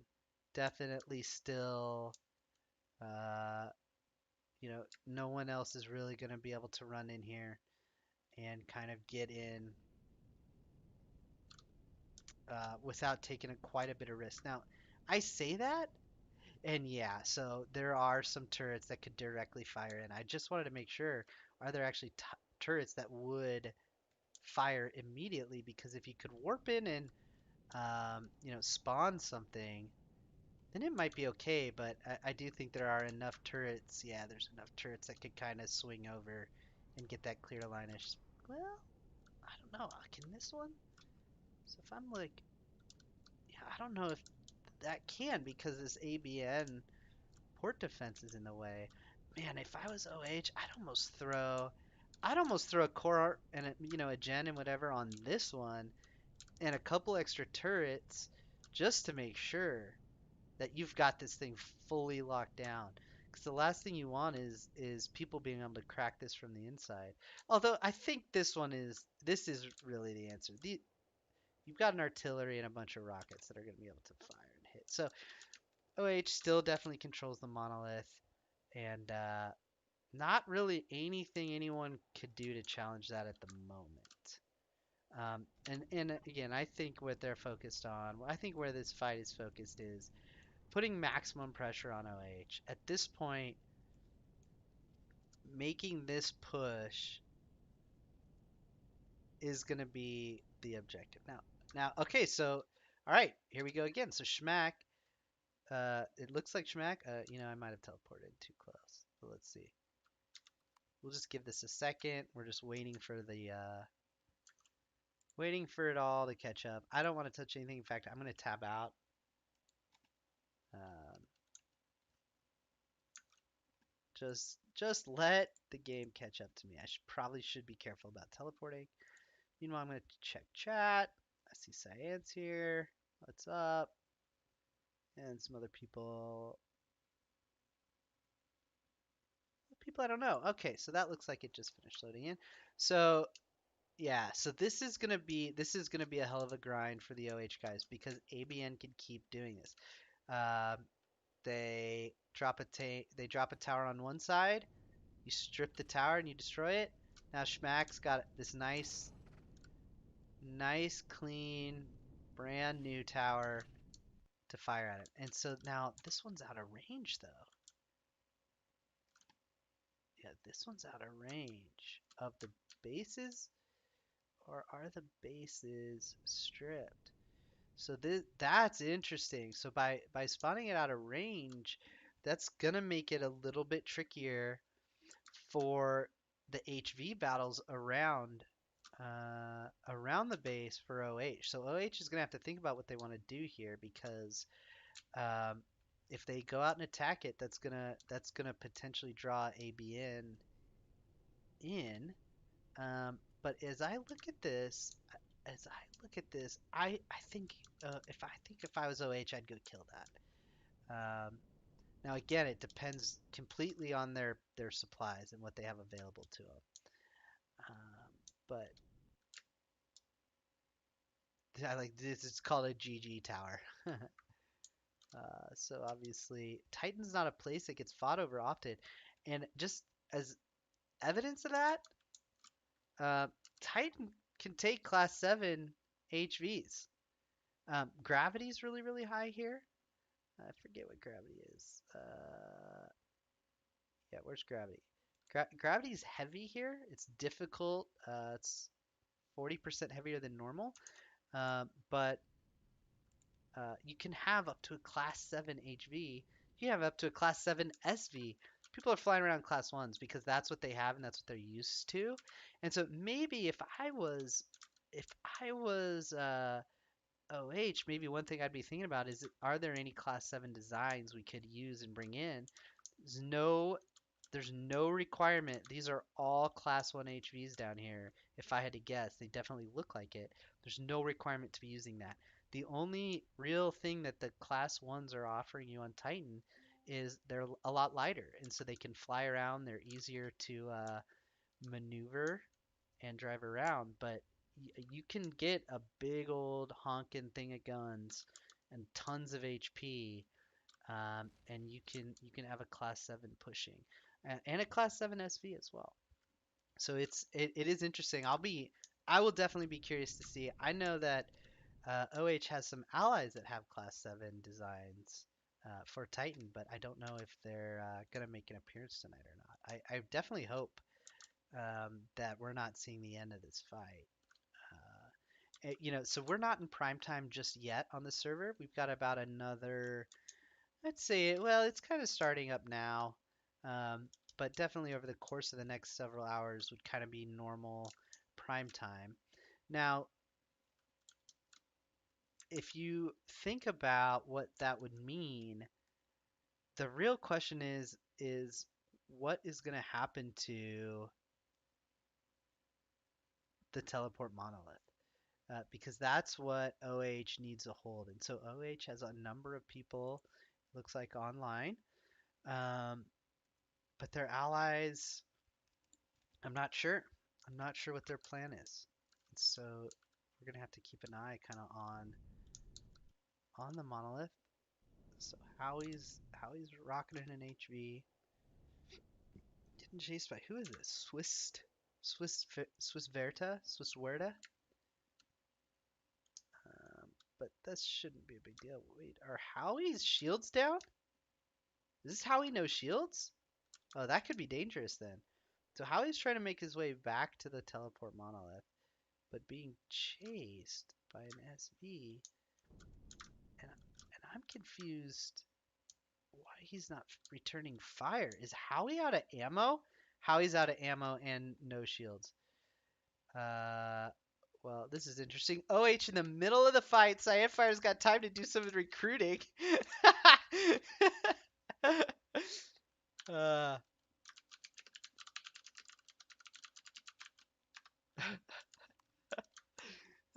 definitely still, uh, no one else is really going to be able to run in here and kind of get in without taking quite a bit of risk. Now, I say that, and yeah, so there are some turrets that could directly fire in. I just wanted to make sure, are there actually turrets that would fire immediately? Because if you could warp in and spawn something, then it might be okay. But I do think there are enough turrets. Yeah, there's enough turrets that could kind of swing over and get that clear line. Well, I don't know. Can this one? So if I'm like, yeah, I don't know if that can because this ABN port defense is in the way. Man, if I was OH, I'd almost throw a core and a gen and whatever on this one and a couple extra turrets just to make sure that you've got this thing fully locked down. Because the last thing you want is people being able to crack this from the inside. Although I think this is really the answer. You've got an artillery and a bunch of rockets that are going to be able to fire and hit. So OH still definitely controls the monolith, and not really anything anyone could do to challenge that at the moment. And again, I think what they're focused on, I think where this fight is focused is putting maximum pressure on OH. At this point, making this push is going to be the objective. Now, okay, so all right, here we go again. So Schmack, it looks like Schmack. I might have teleported too close. But let's see. We'll just give this a second. We're just waiting for it all to catch up. I don't want to touch anything. In fact, I'm going to tab out. Um, just let the game catch up to me. I probably should be careful about teleporting. Meanwhile, I'm going to check chat. I see Cyan's here. What's up? And some other people. People I don't know. Okay, so that looks like it just finished loading in. So yeah, so this is gonna be a hell of a grind for the OH guys because ABN can keep doing this. Um, they drop a tower on one side. You strip the tower and you destroy it. Now Schmack's got this nice, clean, brand new tower to fire at it. And so now this one's out of range though. Yeah, this one's out of range of the bases, or are the bases stripped? So that's interesting. So by spawning it out of range, that's gonna make it a little bit trickier for the HV battles around the base for OH. So OH is gonna have to think about what they want to do here because um, if they go out and attack it, that's gonna potentially draw ABN in. But as I look at this, I think if I was OH, I'd go kill that. Now again, it depends completely on their supplies and what they have available to them. But I like this. It's called a GG tower. So obviously, Titan's not a place that gets fought over often, and just as evidence of that, uh, Titan can take class 7 HVs. Gravity's really, really high here. I forget what gravity is. Yeah, where's gravity? Gravity's heavy here. It's difficult. It's 40% heavier than normal. But you can have up to a class 7 HV. You have up to a class 7 SV. People are flying around class 1s because that's what they have and that's what they're used to. And so maybe if I was OH, maybe one thing I'd be thinking about is, are there any class 7 designs we could use and bring in? There's no there's no requirement. These are all class 1 HVs down here. If I had to guess, they definitely look like it. There's no requirement to be using that. The only real thing that the class 1s are offering you on Titan is they're a lot lighter, and so they can fly around. They're easier to maneuver and drive around, but you can get a big old honking thing of guns and tons of HP, and you can have a class 7 pushing and a class 7 SV as well. So it is interesting. I will definitely be curious to see. I know that OH has some allies that have class 7 designs for Titan, but I don't know if they're gonna make an appearance tonight or not. I definitely hope that we're not seeing the end of this fight. So we're not in prime time just yet on the server. We've got about another, I'd say, well, it's kind of starting up now, um, but definitely over the course of the next several hours would kind of be normal prime time. Now, if you think about what that would mean, the real question is what is going to happen to the teleport monolith? Because that's what OH needs to hold. And so OH has a number of people, looks like online, um, but their allies, I'm not sure. I'm not sure what their plan is. So we're gonna have to keep an eye kind of on the monolith. So Howie's rocketing an HV. Getting chased by, who is this? Swiss Verta? Swiss Werta? But this shouldn't be a big deal. Wait, are Howie's shields down? Is this Howie no shields? Oh, that could be dangerous then. So Howie's trying to make his way back to the teleport monolith, but being chased by an SV, and I'm confused why he's not returning fire. Is Howie out of ammo? Howie's out of ammo and no shields. Uh, well, this is interesting. OH in the middle of the fight. Cyanfire's got time to do some recruiting. uh,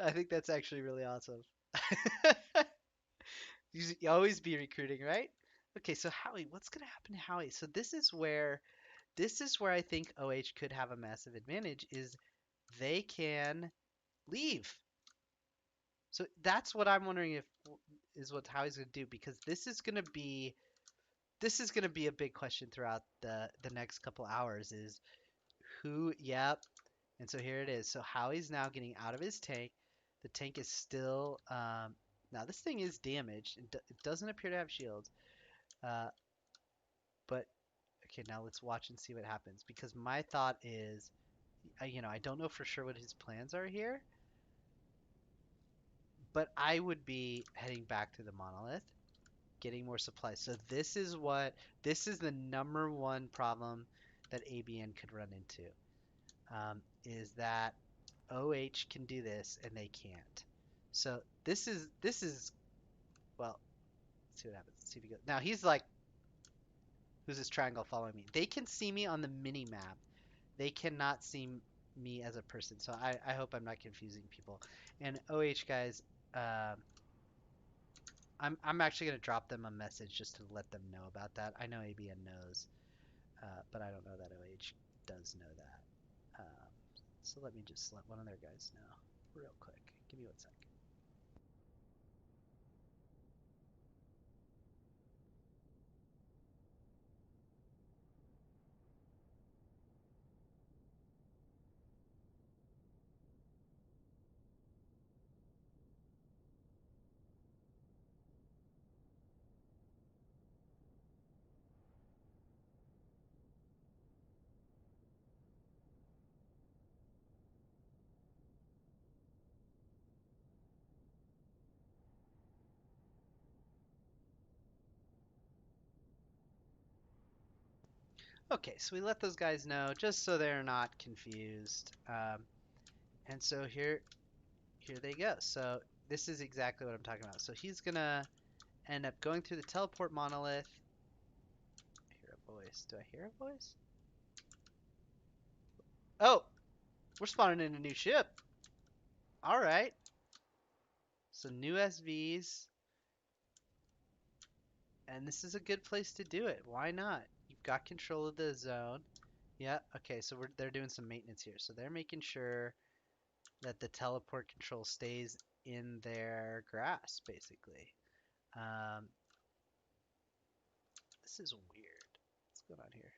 I think that's actually really awesome. You always be recruiting, right? Okay, so Howie, what's gonna happen to Howie? So this is where I think OH could have a massive advantage is they can leave. So that's what I'm wondering if is what Howie's gonna do because this is gonna be a big question throughout the next couple hours is who, yep. And so here it is. So Howie's now getting out of his tank. The tank is still now this thing is damaged. It doesn't appear to have shields. Uh, but Okay, now let's watch and see what happens. Because my thought is, I don't know for sure what his plans are here, but I would be heading back to the monolith, getting more supplies. So this is the number one problem that ABN could run into, is that OH can do this and they can't. So this is well, let's see what happens. Let's see if he goes. Now he's like, who's this triangle following me? They can see me on the mini map. They cannot see me as a person. So I hope I'm not confusing people. And OH guys, um, I'm actually gonna drop them a message just to let them know about that. I know ABN knows, but I don't know that OH does know that. So let me just let one of their guys know real quick. Give me one sec. Okay, so we let those guys know just so they're not confused. And so here they go. So this is exactly what I'm talking about. So he's gonna end up going through the teleport monolith. I hear a voice. Do I hear a voice? Oh, we're spawning in a new ship. All right. So new SVs, and this is a good place to do it. Why not? You've got control of the zone. Yeah. Okay. So they're doing some maintenance here. So they're making sure that the teleport control stays in their grasp, basically. Um, this is weird. What's going on here?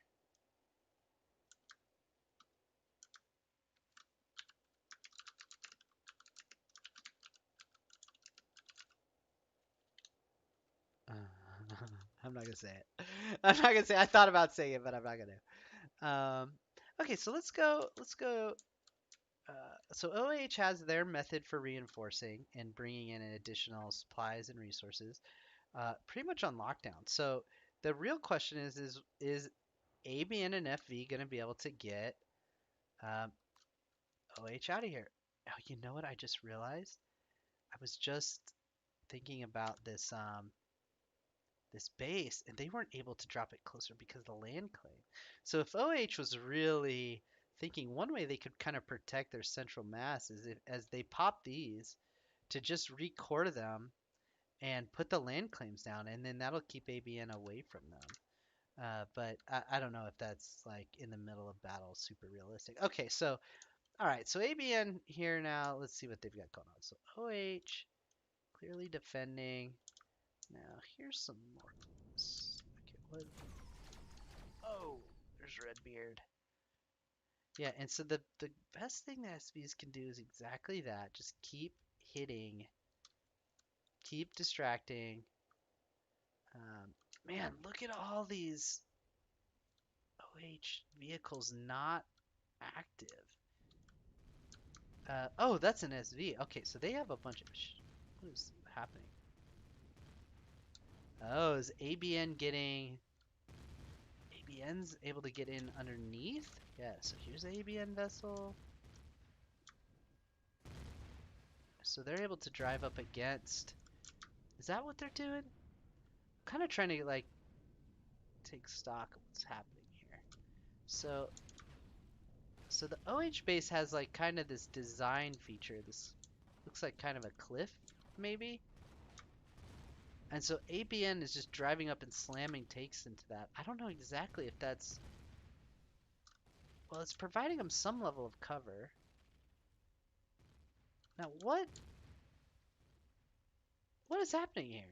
I'm not gonna say it. I'm not gonna say. I thought about saying it, but I'm not gonna. Okay, so let's go. Let's go. So OH has their method for reinforcing and bringing in additional supplies and resources, pretty much on lockdown. So the real question is ABN and FV gonna be able to get um, OH out of here? Oh, you know what? I just realized. I was just thinking about this base, and they weren't able to drop it closer because of the land claim. So if OH was really thinking, one way they could kind of protect their central mass is if, as they pop these, to just recore them and put the land claims down, and then that'll keep ABN away from them. But I don't know if that's like in the middle of battle super realistic. Okay, so all right, so ABN here now. Let's see what they've got going on. So OH clearly defending. Now here's some more. Okay, what? Oh, there's Redbeard. Yeah, and so the best thing that SVs can do is exactly that. Just keep hitting, keep distracting. Man, look at all these OH vehicles not active. Oh, that's an SV. Okay, so they have a bunch of. What is happening? Oh, is ABN getting? ABN's able to get in underneath? Yeah, so here's the ABN vessel. So they're able to drive up against. Is that what they're doing? I'm kind of trying to like take stock of what's happening here. So so the OH base has like kind of this design feature. This looks like kind of a cliff, maybe. And so ABN is just driving up and slamming takes into that. I don't know exactly if that's. Well, it's providing them some level of cover. Now what is happening here?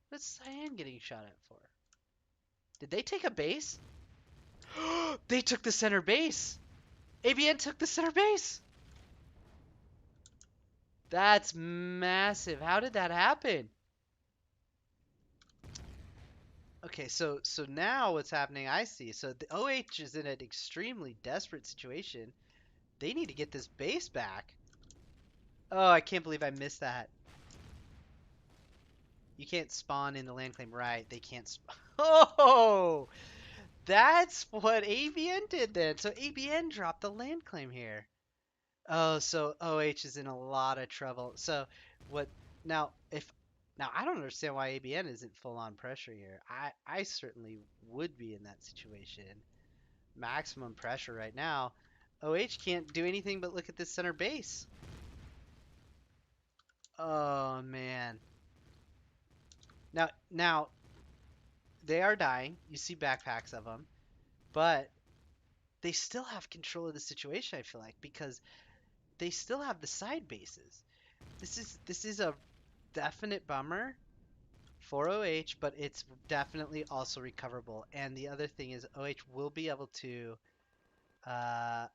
What's Cyan getting shot at for? Did they take a base? They took the center base. ABN took the center base. That's massive. How did that happen? Okay, so now what's happening, I see. So the OH is in an extremely desperate situation. They need to get this base back. Oh, I can't believe I missed that. You can't spawn in the land claim, right? They can't Oh! That's what ABN did then. So ABN dropped the land claim here. Oh, so OH is in a lot of trouble. So what now if now I don't understand why ABN isn't full on pressure here. I certainly would be in that situation. Maximum pressure right now. OH can't do anything but look at this center base. Oh man. Now they are dying. You see backpacks of them, but they still have control of the situation, I feel like, because they still have the side bases. This is a definite bummer for OH, but it's definitely also recoverable. And the other thing is OH will be able to uh,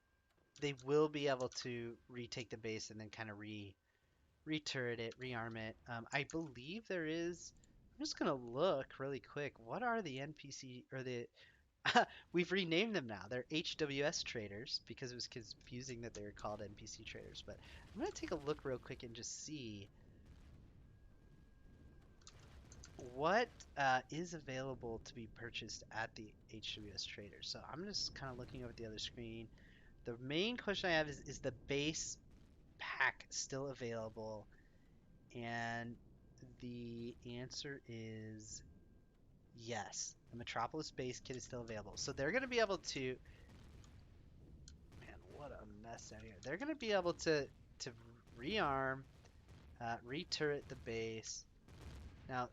they will be able to retake the base and then kind of re-turret it, rearm it. I believe there is. I'm just gonna look really quick. What are the NPC or the we've renamed them now. They're HWS traders because it was confusing that they were called NPC traders. But I'm gonna take a look real quick and just see what is available to be purchased at the HWS traders. So I'm just kind of looking over at the other screen. The main question I have is the base pack still available? And the answer is yes. The Metropolis base kit is still available. So they're going to be able to, man, what a mess down here. They're going to be able to rearm, re-turret the base. Now,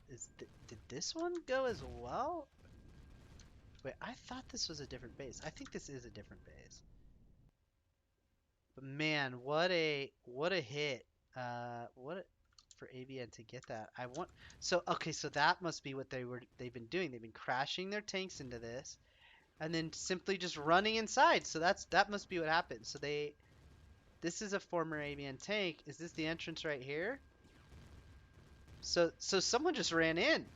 did this one go as well? Wait, I thought this was a different base. I think this is a different base. But man, what a hit. For ABN to get that. I want so okay, so that must be what they've been doing. They've been crashing their tanks into this and then simply just running inside. So that must be what happened. So this is a former ABN tank. Is this the entrance right here? So someone just ran in.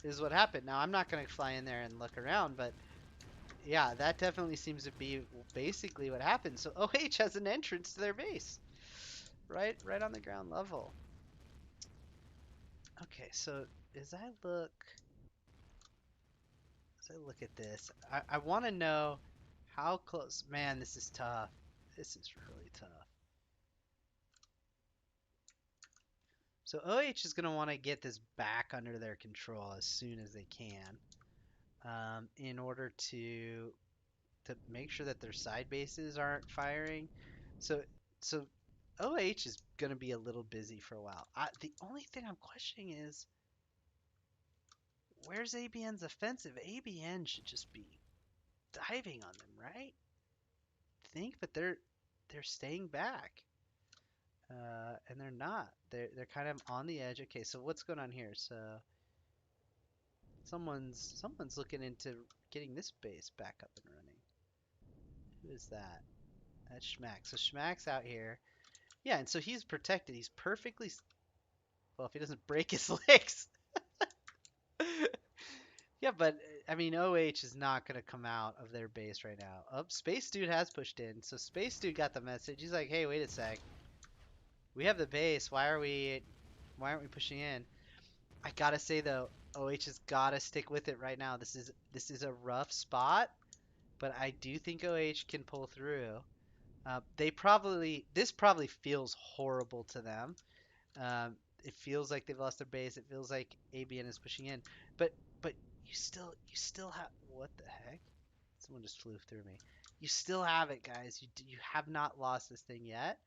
Is what happened. Now I'm not gonna fly in there and look around, but yeah, that definitely seems to be basically what happened. So OH has an entrance to their base. Right on the ground level. Okay, so as I at this, I want to know how close. Man, this is tough. This is really tough. So OH is going to want to get this back under their control as soon as they can, in order to make sure that their side bases aren't firing. So OH is going to be a little busy for a while. The only thing I'm questioning is where's ABN's offensive? ABN should just be diving on them, right? Think, but they're staying back, and they're not. They're kind of on the edge. Okay, so what's going on here? So someone's looking into getting this base back up and running. Who is that? That's Schmack. So Schmack's out here. Yeah, and so he's protected. He's perfectly well if he doesn't break his legs. Yeah, but I mean, OH is not gonna come out of their base right now. Oh, Space Dude has pushed in, so Space Dude got the message. He's like, "Hey, wait a sec. We have the base. Why aren't we pushing in?" I gotta say though, OH has gotta stick with it right now. This is a rough spot, but I do think OH can pull through. This probably feels horrible to them. It feels like they've lost their base. It feels like ABN is pushing in, but you still have what the heck? Someone just flew through me. You still have it, guys. You have not lost this thing yet.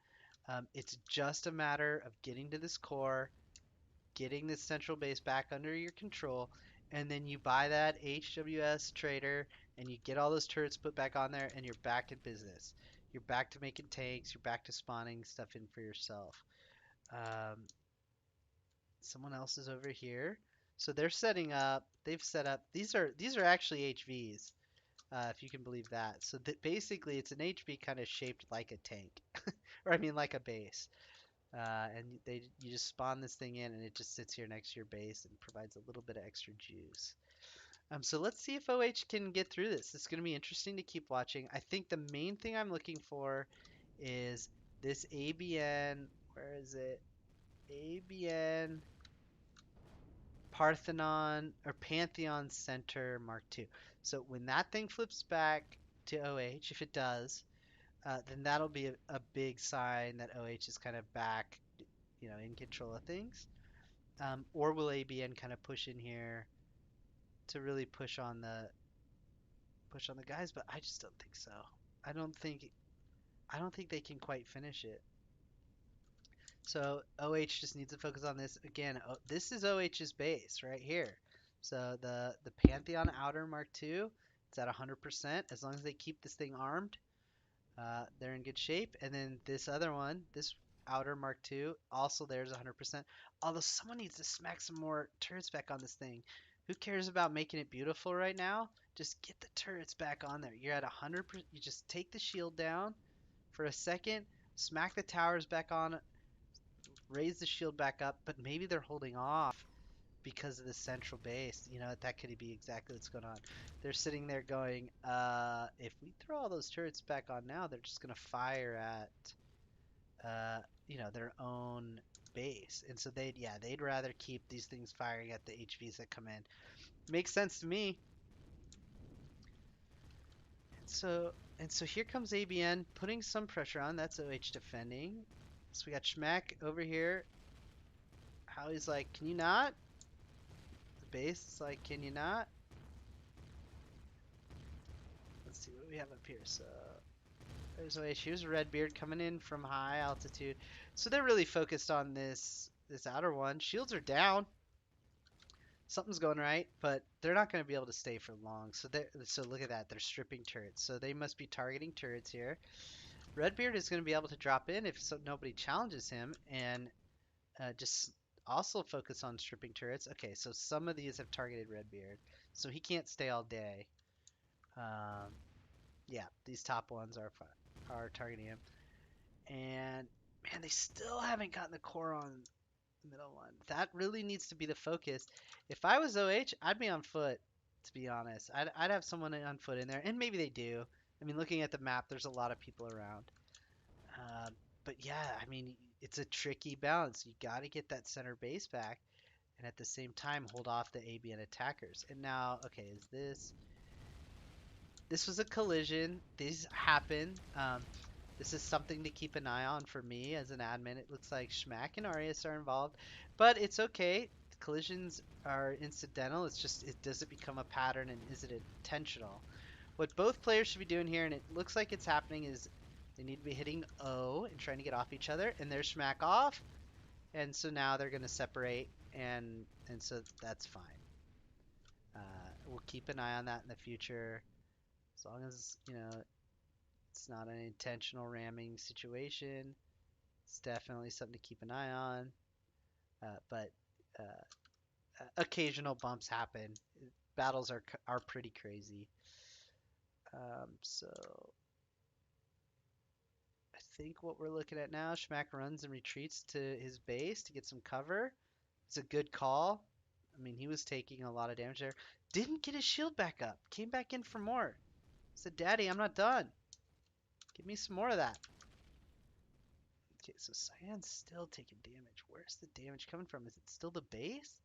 It's just a matter of getting to this core, getting this central base back under your control, and then you buy that HWS trader and you get all those turrets put back on there and you're back in business. You're back to making tanks, you're back to spawning stuff in for yourself. Um, Someone else is over here. So they're setting up, they've set up, these are actually HVs, if you can believe that. So basically it's an HV kind of shaped like a tank, or I mean like a base. And you just spawn this thing in, and it just sits here next to your base and provides a little bit of extra juice. So let's see if OH can get through this. It's going to be interesting to keep watching. I think the main thing I'm looking for is this ABN. Where is it? ABN Parthenon or Pantheon Center Mark II. So when that thing flips back to OH, if it does, then that'll be a big sign that OH is kind of back, in control of things. Or will ABN kind of push in here to really push on the guys? But I just don't think so. I don't think I don't think they can quite finish it. So OH just needs to focus on this again. This is OH's base right here. So the Pantheon Outer Mark II, it's at 100%. As long as they keep this thing armed, they're in good shape. And then this other one, this Outer Mark II, also there's 100%. Although someone needs to smack some more turrets back on this thing. Who cares about making it beautiful right now? Just get the turrets back on there. You're at 100%. You just take the shield down for a second, smack the towers back on, raise the shield back up, but maybe they're holding off because of the central base. That could be exactly what's going on. They're sitting there going, if we throw all those turrets back on now, they're just going to fire at, their own base. And so they'd rather keep these things firing at the HVs that come in. Makes sense to me. And so here comes ABN putting some pressure on. That's OH defending. So we got Schmack over here. How he's like, can you not? The base is like, can you not? Let's see what we have up here. So there's OH. Here's Redbeard coming in from high altitude. So they're really focused on this outer one. Shields are down. Something's going right, but they're not going to be able to stay for long. So look at that. They're stripping turrets. So they must be targeting turrets here. Redbeard is going to be able to drop in if nobody challenges him and just also focus on stripping turrets. Okay, so some of these have targeted Redbeard, so he can't stay all day. Yeah, these top ones are targeting him. And man, they still haven't gotten the core on the middle one. That really needs to be the focus. If I was OH, I'd be on foot, to be honest. I'd have someone on foot in there, and maybe they do. I mean, looking at the map, there's a lot of people around. But yeah, I mean, it's a tricky balance. You got to get that center base back, and at the same time, hold off the ABN attackers. And now, okay, this was a collision. These happen. This is something to keep an eye on for me as an admin. It looks like Schmack and Arias are involved, but it's okay. Collisions are incidental. It's just, does it become a pattern and is it intentional? What both players should be doing here, and it looks like it's happening, is they need to be hitting O and trying to get off each other, and there's Schmack off, and so now they're going to separate, and so that's fine. We'll keep an eye on that in the future, as long as, it's not an intentional ramming situation. It's definitely something to keep an eye on. But occasional bumps happen. Battles are pretty crazy. So I think what we're looking at now, Schmack runs and retreats to his base to get some cover. It's a good call. I mean, he was taking a lot of damage there. Didn't get his shield back up. Came back in for more. Said, Daddy, I'm not done. Give me some more of that. Okay, so Cyan's still taking damage. Where's the damage coming from? Is it still the base?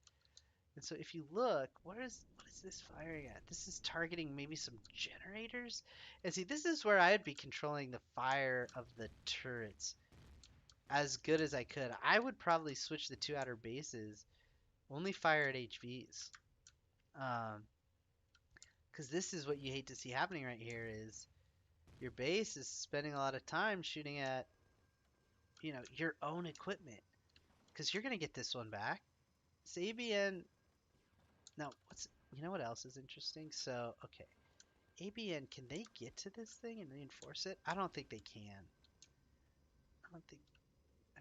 And so if you look, what is this firing at? This is targeting maybe some generators? And see, this is where I'd be controlling the fire of the turrets as good as I could. I would probably switch the two outer bases, only fire at HVs. Because this is what you hate to see happening right here is your base is spending a lot of time shooting at, your own equipment. Because you're going to get this one back. This ABN. Now, you know what else is interesting? So, okay. ABN, can they get to this thing and reinforce it? I don't think they can. I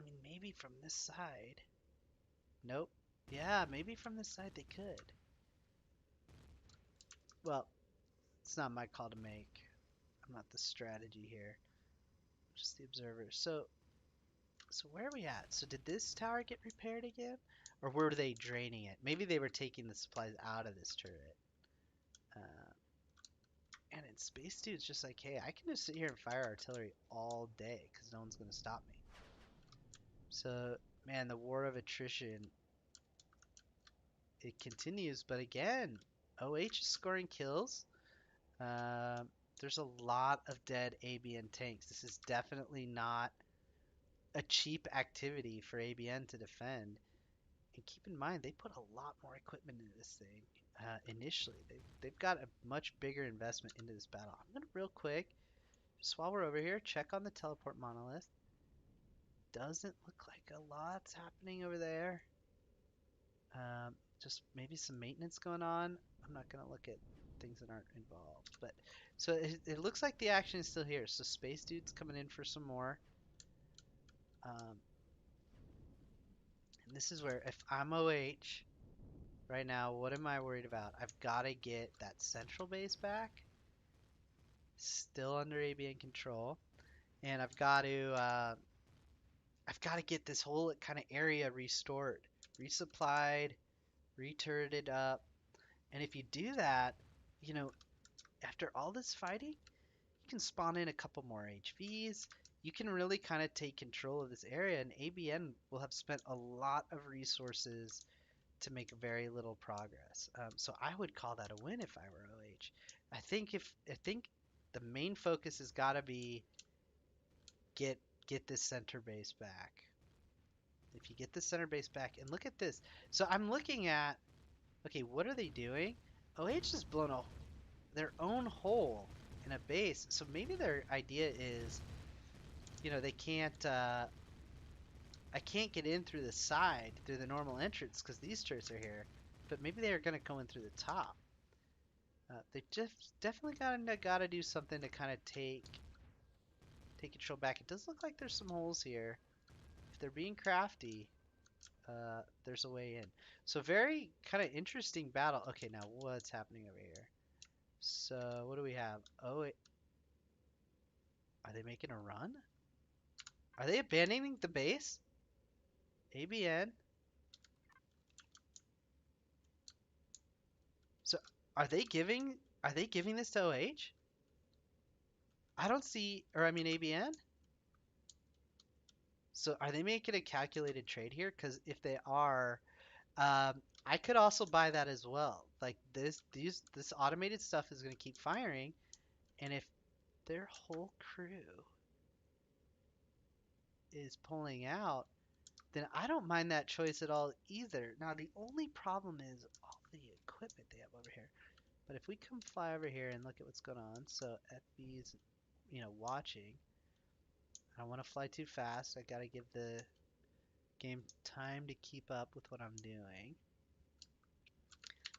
mean, maybe from this side. Nope. Yeah, maybe from this side they could. Well, it's not my call to make. I'm not the strategy here. I'm just the observer. So, So where are we at? So did this tower get repaired again? Or were they draining it? Maybe they were taking the supplies out of this turret. Uh, and in Space Dude's just like, hey, I can just sit here and fire artillery all day because no one's going to stop me. So, man, the war of attrition, it continues. But again, OH is scoring kills. Um, there's a lot of dead ABN tanks. This is definitely not a cheap activity for ABN to defend. And keep in mind, they put a lot more equipment into this thing initially. They've got a much bigger investment into this battle. I'm going to real quick, just while we're over here, check on the teleport monolith. Doesn't look like a lot's happening over there. Just maybe some maintenance going on. I'm not going to look at things that aren't involved. But so it looks like the action is still here. So Space Dude's coming in for some more. And this is where if I'm OH right now, what am I worried about? I've got to get that central base back. Still under ABN control. And I've got to get this whole kind of area restored, resupplied, returreted up. And if you do that, you know, after all this fighting, you can spawn in a couple more HVs. You can really kind of take control of this area, and ABN will have spent a lot of resources to make very little progress. So I would call that a win if I were OH. I think the main focus has got to be get get this center base back. If you get the center base back, and look at this. So I'm looking at, okay, what are they doing? OH has blown their own hole in a base. So maybe their idea is, they can't. I can't get in through the side through the normal entrance because these turrets are here. But maybe they are going to go in through the top. They just definitely gotta do something to kind of take control back. It does look like there's some holes here. If they're being crafty, there's a way in. So very kind of interesting battle. Okay, now what's happening over here? So what do we have? Oh, wait. Are they making a run? Are they abandoning the base? ABN. So are they giving this to OH? I don't see, or I mean ABN. So are they making a calculated trade here? Because if they are, I could also buy that as well. Like this automated stuff is going to keep firing, and if their whole crew is pulling out, then I don't mind that choice at all either. Now the only problem is all the equipment they have over here. But if we come fly over here and look at what's going on, so FB's, watching. I don't want to fly too fast. I gotta give the game time to keep up with what I'm doing.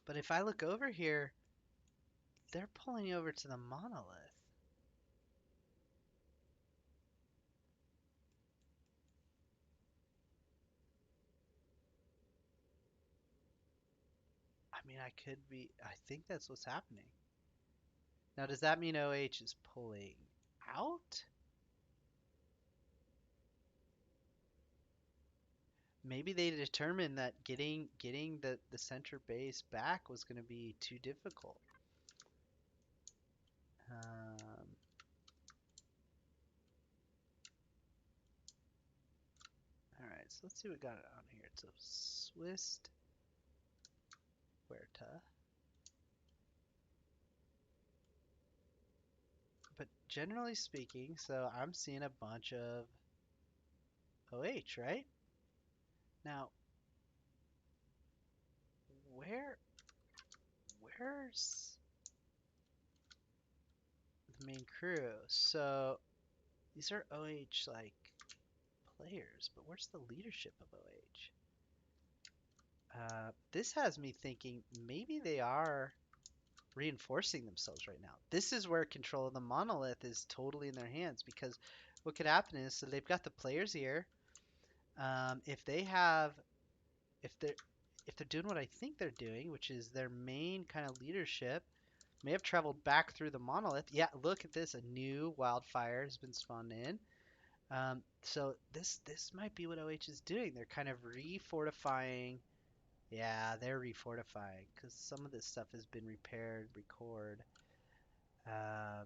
But if I look over here, they're pulling over to the monolith. I mean, I think that's what's happening. Now, does that mean OH is pulling out? Maybe they determined that getting the center base back was going to be too difficult. Um, all right, so let's see what we got on here. So Swiss Huerta. But generally speaking, so I'm seeing a bunch of OH, right? Now, where's the main crew? So these are OH like players, but where's the leadership of OH? This has me thinking maybe they are reinforcing themselves right now. This is where control of the monolith is totally in their hands because what could happen is so they've got the players here. If they have, if they're doing what I think they're doing, which is their main kind of leadership, may have traveled back through the monolith. Yeah, look at this. A new wildfire has been spawned in. So this might be what OH is doing. They're kind of refortifying. Yeah, they're refortifying because some of this stuff has been repaired, record, uh,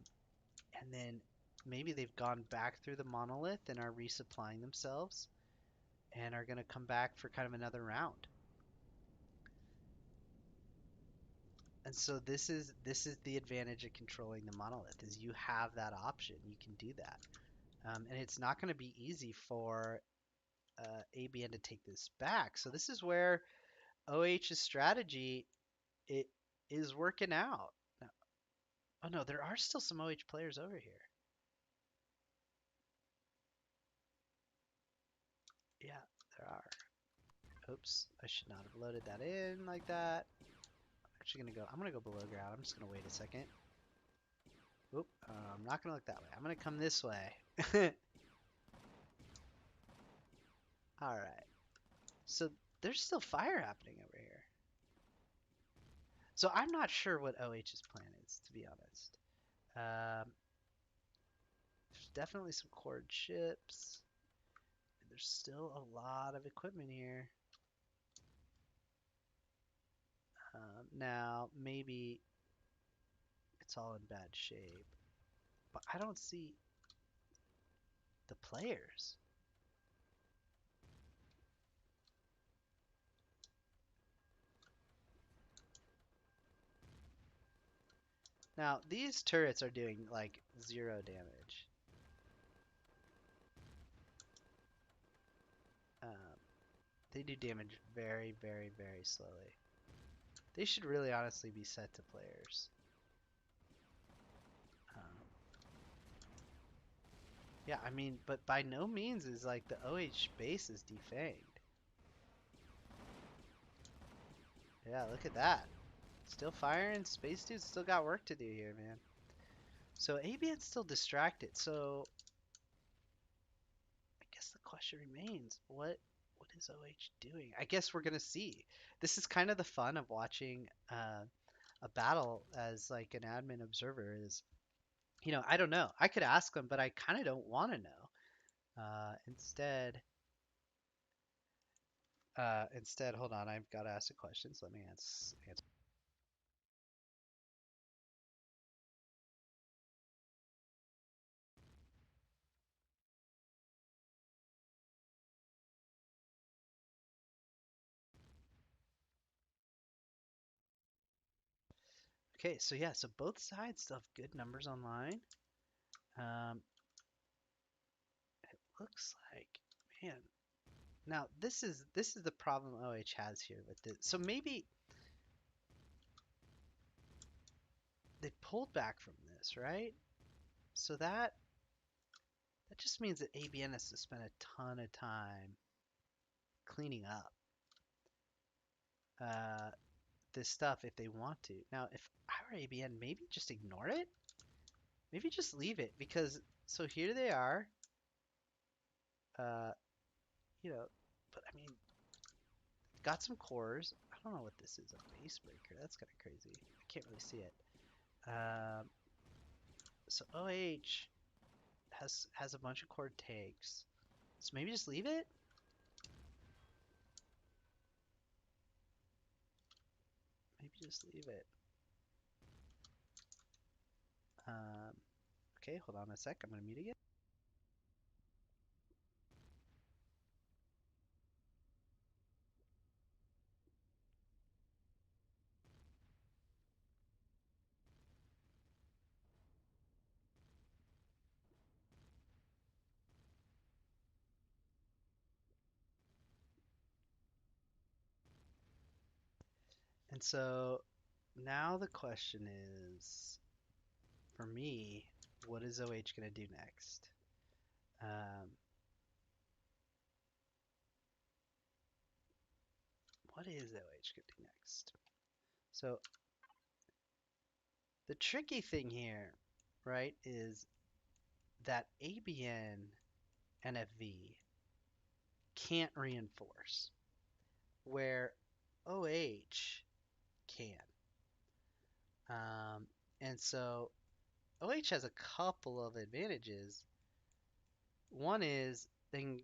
and then maybe they've gone back through the monolith and are resupplying themselves and are going to come back for kind of another round. And so this is the advantage of controlling the monolith is you have that option. You can do that, and it's not going to be easy for ABN to take this back. So this is where OH's strategy it is working out. Oh no, there are still some OH players over here. Yeah, there are. Oops, I should not have loaded that in like that. I'm gonna go below ground. I'm just gonna wait a second. Oop, I'm not gonna look that way. I'm gonna come this way. All right. So there's still fire happening over here. So I'm not sure what OH's plan is, to be honest. There's definitely some cord ships. There's still a lot of equipment here. Now, maybe it's all in bad shape, but I don't see the players. Now, these turrets are doing like 0 damage. Um, they do damage very, very, very slowly. They should really honestly be set to players. Um, yeah, I mean, but by no means is like the OH base is defanged. Yeah, look at that. Still firing. Space Dude's still got work to do here, man. So ABN's still distracted. So I guess the question remains, what is OH doing? I guess we're gonna see. This is kind of the fun of watching a battle as like an admin observer is, I don't know. I could ask them, but I kind of don't want to know. Instead, hold on. I've got to ask a question. So let me answer. Okay, so yeah, so both sides still have good numbers online. Um, looks like, man. Now this is the problem OH has here with this. So maybe they pulled back from this, right? So that just means that ABN has to spend a ton of time cleaning up uh, this stuff if they want to. Now, if I were ABN, maybe just ignore it. Maybe just leave it because so here they are. Uh, you know, but I mean, got some cores. I don't know what this is. A base breaker. That's kind of crazy. I can't really see it. Um, so OH has a bunch of core takes. So maybe just leave it. Maybe just leave it. Um, okay, hold on a sec. I'm gonna mute again. And so now the question is, for me, what is OH gonna do next? Um, what is OH gonna do next? So the tricky thing here, right, is that ABN NFV can't reinforce, where OH can. Um, and so OH has a couple of advantages. One is they can,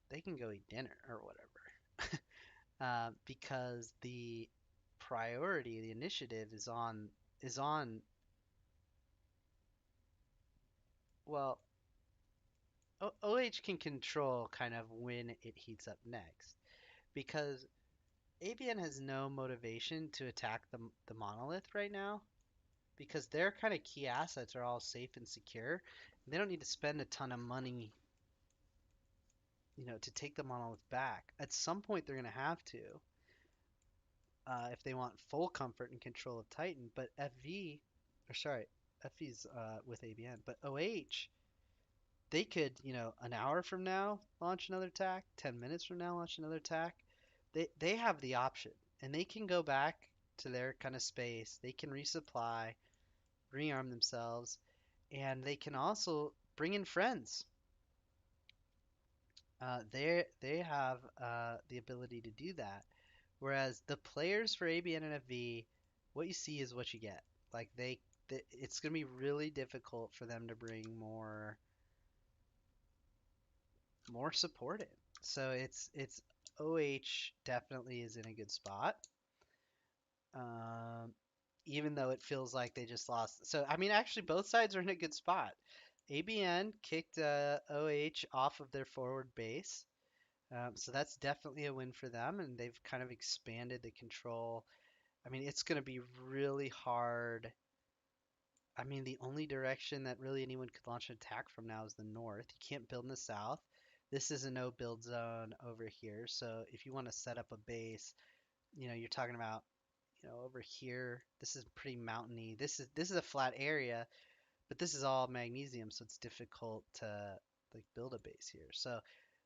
they can go eat dinner or whatever, because the priority, the initiative is on. Well, OH can control kind of when it heats up next because ABN has no motivation to attack the monolith right now because their kind of key assets are all safe and secure. They don't need to spend a ton of money, to take the monolith back. At some point, they're going to have to, if they want full comfort and control of Titan. But FV, or sorry, FV's with ABN, but OH, they could, an hour from now launch another attack, 10 minutes from now launch another attack. They have the option, and they can go back to their kind of space. They can resupply, rearm themselves, and they can also bring in friends. They have the ability to do that. Whereas the players for ABN and FV, what you see is what you get. Like it's going to be really difficult for them to bring more support in. So it's OH definitely is in a good spot. Um, Even though it feels like they just lost. So I mean, actually, both sides are in a good spot. ABN kicked OH off of their forward base. So that's definitely a win for them, and they've kind of expanded the control. I mean, it's going to be really hard. I mean, the only direction that really anyone could launch an attack from now is the north. You can't build in the south. This is a no build zone over here. So if you want to set up a base, you're talking about, over here. This is pretty mountainy. This is a flat area, but this is all magnesium, so it's difficult to like build a base here. So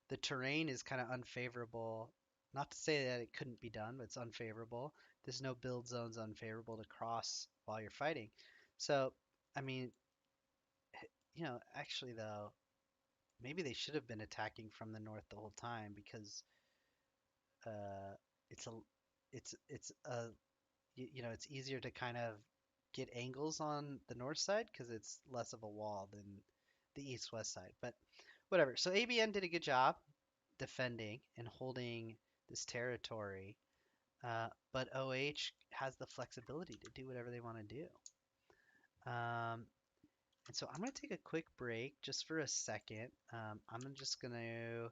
the terrain is kind of unfavorable. Not to say that it couldn't be done, but it's unfavorable. There's no build zones unfavorable to cross while you're fighting. So, I mean, actually though, maybe they should have been attacking from the north the whole time because uh, it's a, it's it's easier to kind of get angles on the north side because it's less of a wall than the east-west side. But whatever. So ABN did a good job defending and holding this territory, but OH has the flexibility to do whatever they want to do. And so I'm going to take a quick break just for a second. I'm just going to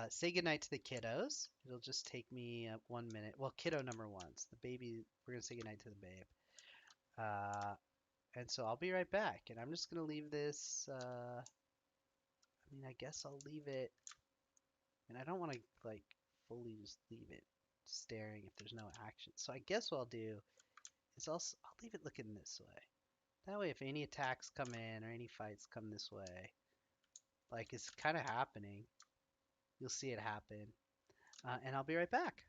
say goodnight to the kiddos. It'll just take me 1 minute. Well, kiddo number one. It's the baby. We're going to say goodnight to the babe. And so I'll be right back. And I'm just going to leave this. I mean, I guess I'll leave it. And I don't want to like fully just leave it staring if there's no action. So I guess what I'll do is I'll leave it looking this way. That way, if any attacks come in or any fights come this way, like it's kind of happening, you'll see it happen. And I'll be right back.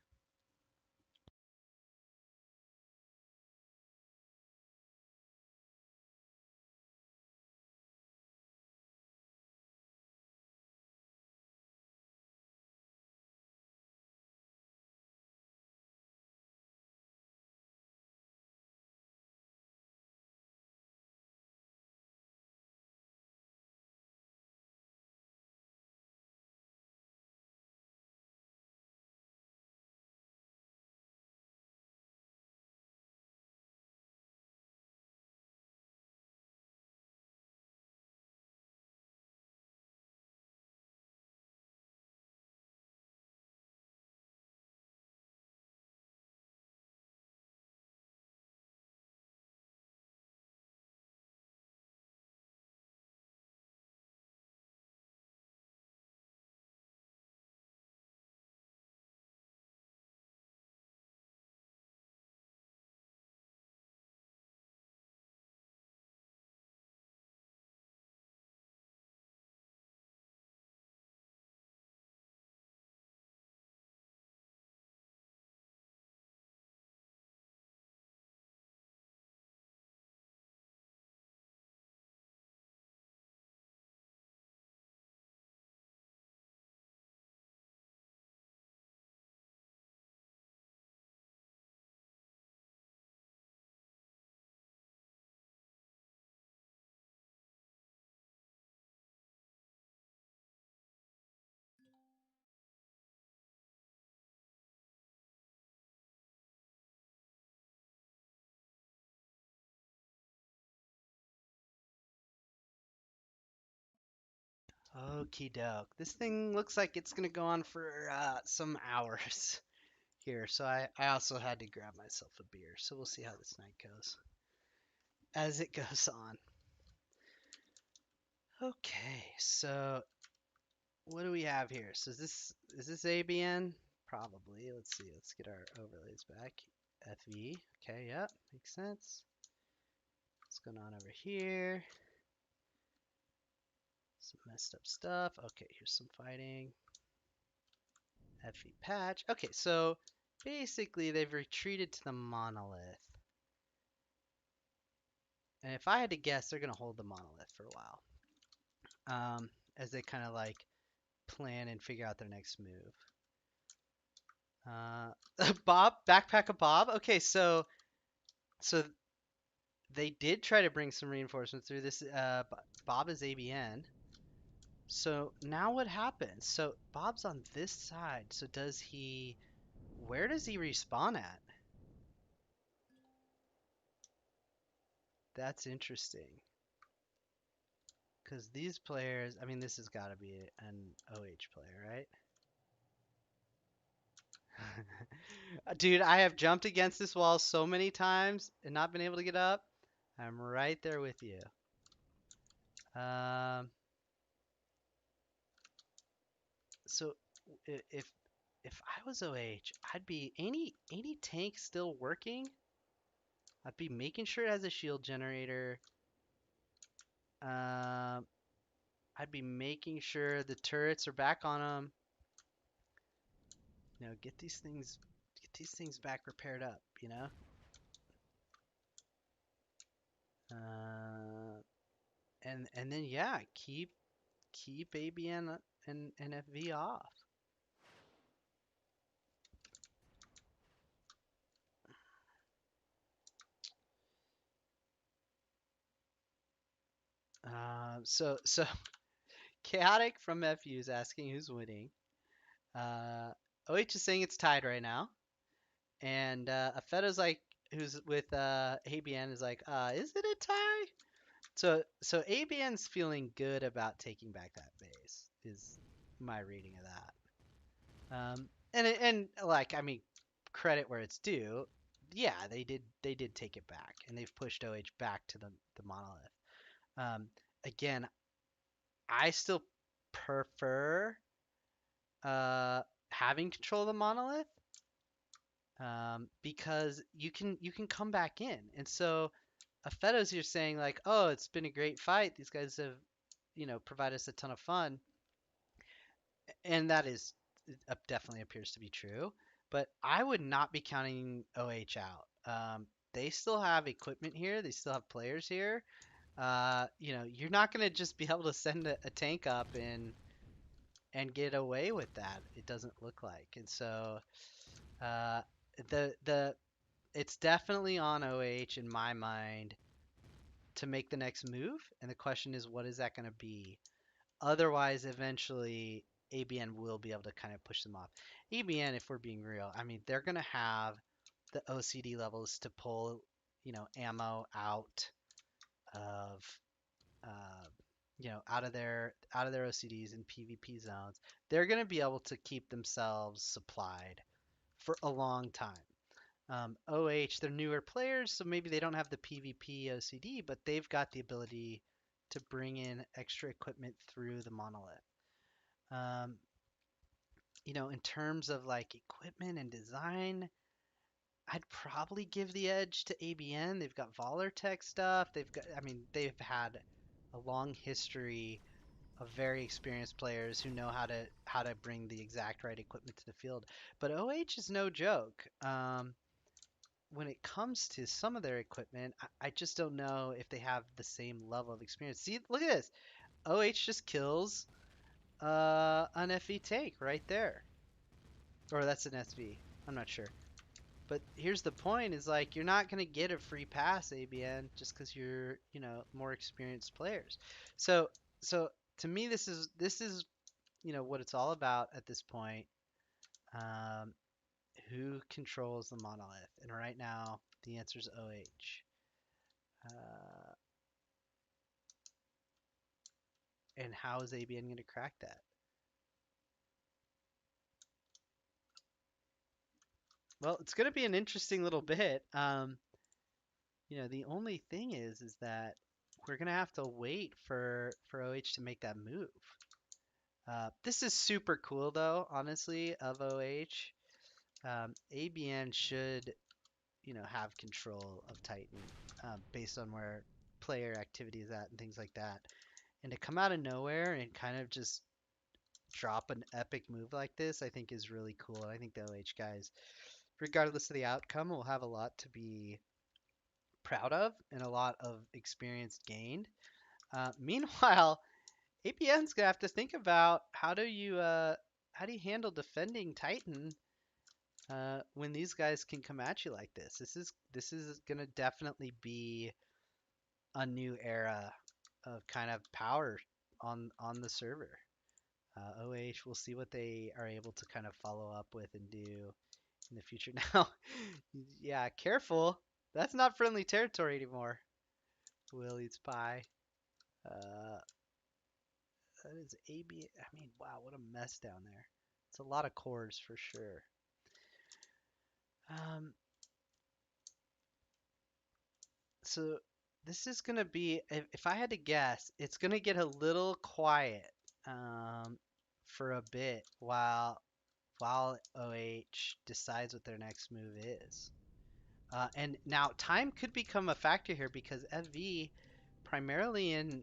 Okie doke. This thing looks like it's gonna go on for some hours here. So I also had to grab myself a beer. So we'll see how this night goes as it goes on. Okay, so what do we have here? So is this ABN? Probably. Let's see. Let's get our overlays back. FV. Okay, yep, makes sense. What's going on over here? Some messed up stuff. Okay, here's some fighting. FV patch. Okay, so basically they've retreated to the monolith. And if I had to guess, they're gonna hold the monolith for a while. As they kind of like plan and figure out their next move. Bob, backpack of Bob. Okay, so they did try to bring some reinforcements through this. Bob is ABN. So now what happens? So Bob's on this side. So does he? Where does he respawn at? That's interesting. Because these players, I mean, this has got to be an OH player, right? Dude, I have jumped against this wall so many times and not been able to get up. I'm right there with you. Um, so if I was OH, I'd be any tank still working. I'd be making sure it has a shield generator. Um, I'd be making sure the turrets are back on them. You know, get these things back repaired up. You know. And then yeah, keep ABN and FV off. So chaotic from FU is asking who's winning. OH is saying it's tied right now, and Afeto's like who's with ABN is like is it a tie? So ABN's feeling good about taking back that base is my reading of that. And like I mean, credit where it's due. Yeah, they did take it back, and they've pushed OH back to the monolith. Um, Again, I still prefer uh, having control of the monolith because you can come back in, and so Afeto's here saying like, oh, it's been a great fight. These guys have provided us a ton of fun, and that is definitely appears to be true. But I would not be counting OH out. They still have equipment here. They still have players here. You're not gonna just be able to send a tank up and get away with that. It doesn't look like. And so uh, the it's definitely on OH in my mind to make the next move. And the question is, what is that going to be? Otherwise, eventually, ABN will be able to kind of push them off. ABN, if we're being real, I mean, they're going to have the OCD levels to pull, ammo out of, uh, out of their OCDs and PvP zones. They're going to be able to keep themselves supplied for a long time. OH, they're newer players, so maybe they don't have the PvP OCD, but they've got the ability to bring in extra equipment through the monolith. Um, in terms of like equipment and design, I'd probably give the edge to ABN. They've got Volartech stuff. I mean, they've had a long history of very experienced players who know how to bring the exact right equipment to the field. But OH is no joke. When it comes to some of their equipment, I just don't know if they have the same level of experience. See, look at this. OH just kills an FE tank right there. Or that's an SV. I'm not sure. But here's the point is like you're not going to get a free pass ABN just cuz you're, more experienced players. So to me this is what it's all about at this point. Um, who controls the monolith? And right now the answer is OH. Uh, and how is ABN going to crack that? Well, it's going to be an interesting little bit. The only thing is that we're going to have to wait for OH to make that move. This is super cool though, honestly, of OH. ABN should, have control of Titan based on where player activity is at and things like that. And to come out of nowhere and kind of just drop an epic move like this, I think is really cool. I think the OH guys, regardless of the outcome, will have a lot to be proud of and a lot of experience gained. Meanwhile, ABN's gonna have to think about how do you handle defending Titan when these guys can come at you like this. This is gonna definitely be a new era of kind of power on the server. OH, we'll see what they are able to kind of follow up with and do in the future. Now, yeah, careful. That's not friendly territory anymore. Will eats pie. Uh, that is AB. I mean, wow, what a mess down there. It's a lot of cores for sure. Um, so this is gonna be, if I had to guess, it's gonna get a little quiet for a bit while OH decides what their next move is. And now time could become a factor here because FV, primarily in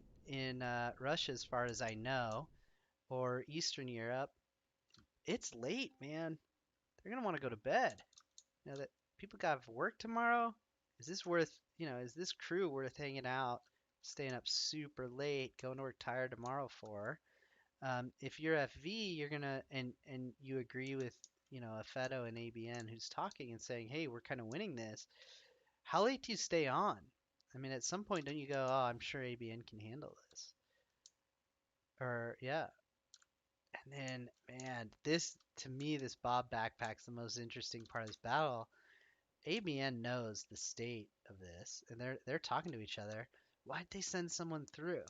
Russia, as far as I know, or Eastern Europe, it's late, man. They're gonna want to go to bed. That people got work tomorrow. Is this crew worth hanging out, staying up super late, going to work tired tomorrow for? If you're FV, you're gonna and you agree with a Fedo and ABN who's talking and saying, hey, we're kind of winning this. How late do you stay on? I mean, at some point, don't you go, oh, I'm sure ABN can handle this? Or yeah. And then, man, to me, this Bob backpack's the most interesting part of this battle. ABN knows the state of this, and they're talking to each other. Why'd they send someone through?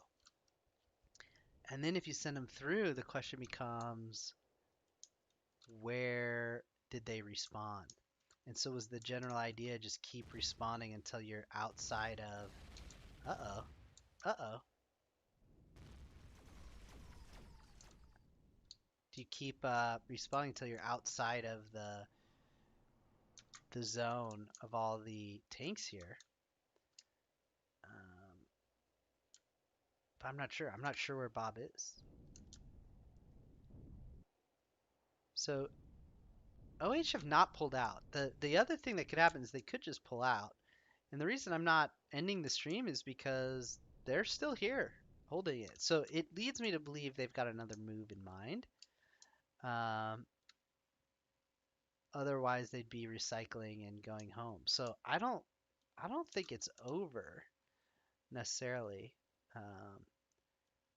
And then if you send them through, the question becomes, where did they respawn? And so was the general idea just keep respawning until you're outside of... Uh-oh. Uh-oh. Do you keep respawning until you're outside of the zone of all the tanks here? But I'm not sure. I'm not sure where Bob is. So OH have not pulled out. The other thing that could happen is they could just pull out. And the reason I'm not ending the stream is because they're still here holding it. So it leads me to believe they've got another move in mind. Otherwise they'd be recycling and going home. So I don't think it's over necessarily.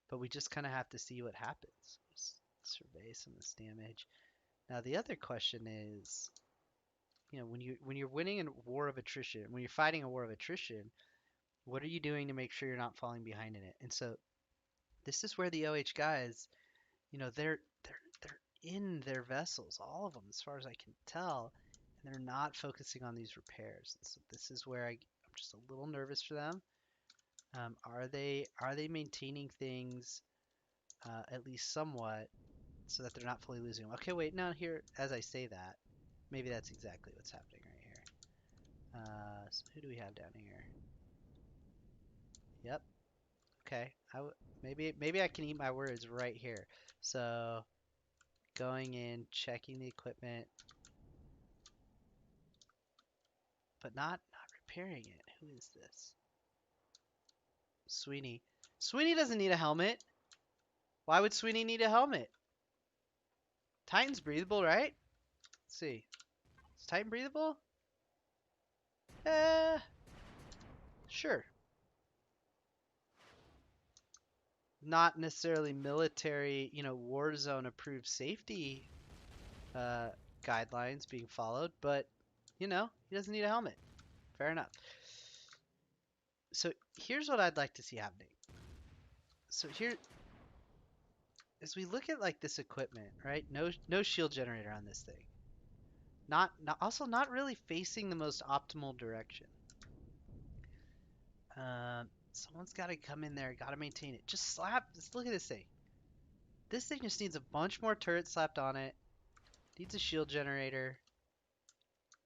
But we just kind of have to see what happens. Just survey some of this damage. Now the other question is, when you're winning a war of attrition, when you're fighting a war of attrition, what are you doing to make sure you're not falling behind in it? And so this is where the OH guys, they're in their vessels, all of them, as far as I can tell, and they're not focusing on these repairs. And so this is where I'm just a little nervous for them. Are they maintaining things at least somewhat so that they're not fully losing them? Okay, wait, now here, as I say that, maybe that's exactly what's happening right here. So who do we have down here? Yep. Okay. Maybe I can eat my words right here. So going in, checking the equipment, but not repairing it. Who is this? Sweeney. Sweeney doesn't need a helmet. Why would Sweeney need a helmet? Titan's breathable, right? Let's see. Is Titan breathable? Eh, sure. Not necessarily military, war zone approved safety uh, guidelines being followed, but he doesn't need a helmet. Fair enough. So here's what I'd like to see happening. So as we look at like this equipment, right? No shield generator on this thing. Also not really facing the most optimal direction. Someone's got to come in there, got to maintain it. Just slap. Just look at this thing. This thing just needs a bunch more turrets slapped on it. Needs a shield generator.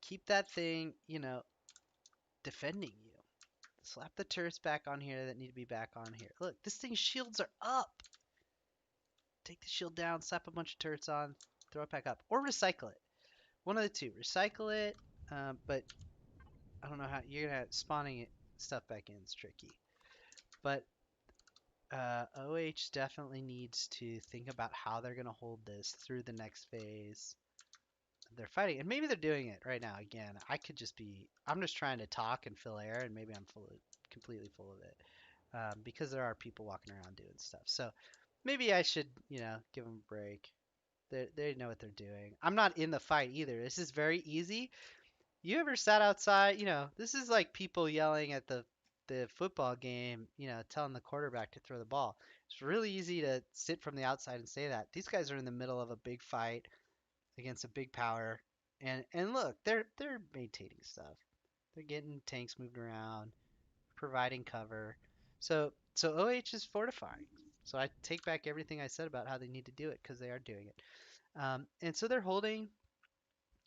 Keep that thing, defending you. Slap the turrets back on here that need to be back on here. Look, this thing's shields are up. Take the shield down, slap a bunch of turrets on, throw it back up, or recycle it. One of the two. Recycle it, but I don't know how you're gonna spawning it stuff back in is tricky. But OH definitely needs to think about how they're gonna hold this through the next phase. They're fighting, and maybe they're doing it right now. Again, I'm just trying to talk and fill air, and maybe I'm completely full of it, because there are people walking around doing stuff. So maybe I should, give them a break. They know what they're doing. I'm not in the fight either. This is very easy. You ever sat outside? This is like people yelling at the football game, telling the quarterback to throw the ball. It's really easy to sit from the outside and say that. These guys are in the middle of a big fight against a big power, and look, they're maintaining stuff. They're getting tanks moved around, providing cover. So OH is fortifying. So I take back everything I said about how they need to do it because they are doing it. And so they're holding.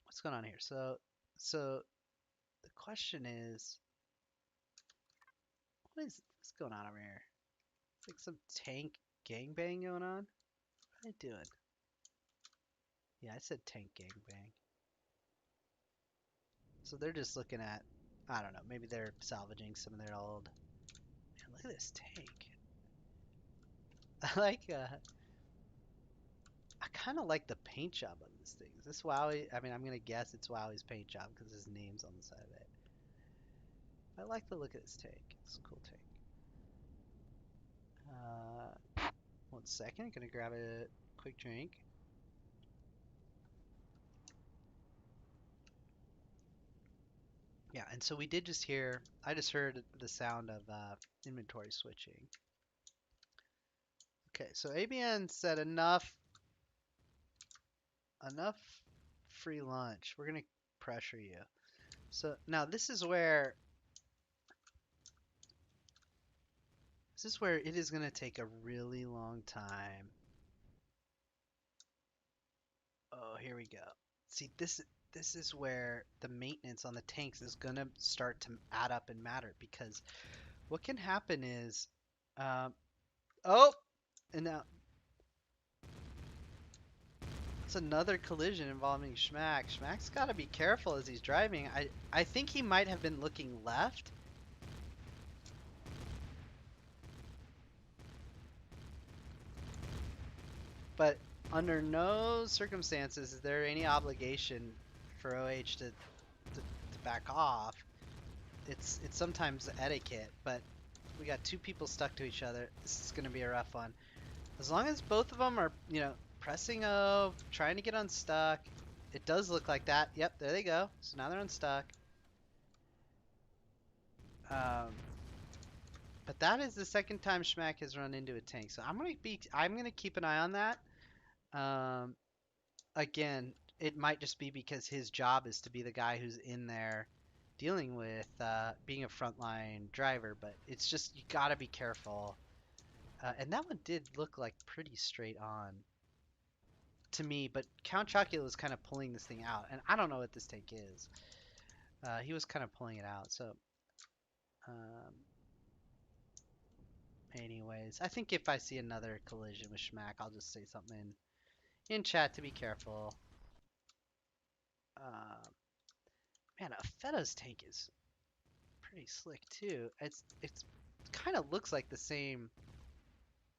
What's going on here? So the question is, what's going on over here? It's like some tank gangbang going on. What are they doing? Yeah, I said tank gangbang. So they're just looking at, I don't know, maybe they're salvaging some of their old. Man, look at this tank. I like, I kind of like the paint job on this thing. Is this Wowie? I mean, I'm gonna guess it's Wowie's paint job because his name's on the side of it. I like the look of this tank. It's a cool tank. 1 second, gonna grab a quick drink. Yeah, and so we did just hear, I just heard the sound of inventory switching. Okay, so ABN said enough free lunch. We're gonna pressure you. So now this is where it is gonna take a really long time. Oh, here we go. See, this is where the maintenance on the tanks is gonna start to add up and matter, because what can happen is, um, oh, and now it's another collision involving Schmack. Schmack's got to be careful as he's driving. I think he might have been looking left. But under no circumstances is there any obligation for OH to back off. It's sometimes etiquette, but we got two people stuck to each other. This is going to be a rough one. As long as both of them are, pressing O, trying to get unstuck. It does look like that. Yep, there they go. So now they're unstuck. But that is the second time Schmack has run into a tank. So I'm gonna keep an eye on that. Again, it might just be because his job is to be the guy who's in there dealing with being a frontline driver, but it's just you gotta be careful. And that one did look like pretty straight on to me, but Count Chocula was kind of pulling this thing out, and I don't know what this tank is. He was kind of pulling it out, so anyways, I think if I see another collision with Schmack, I'll just say something in chat to be careful. Man, Feta's tank is pretty slick too. It's kind of looks like the same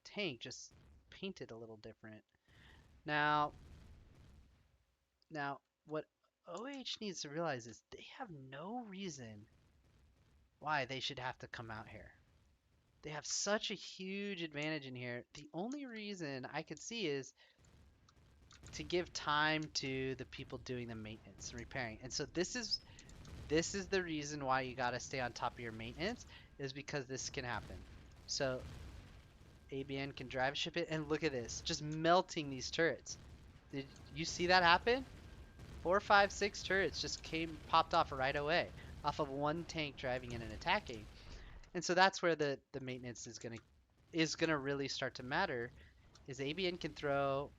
tank, just painted a little different. Now what OH needs to realize is they have no reason why they should have to come out here. They have such a huge advantage in here. The only reason I could see is to give time to the people doing the maintenance and repairing. And so this is the reason why you got to stay on top of your maintenance, is because this can happen. So ABN can drive ship it, and look at this, just melting these turrets. Did you see that happen? 4, 5, 6 turrets just popped off right away, off of one tank driving in and attacking. And so that's where the maintenance is gonna really start to matter. Is ABN can throw,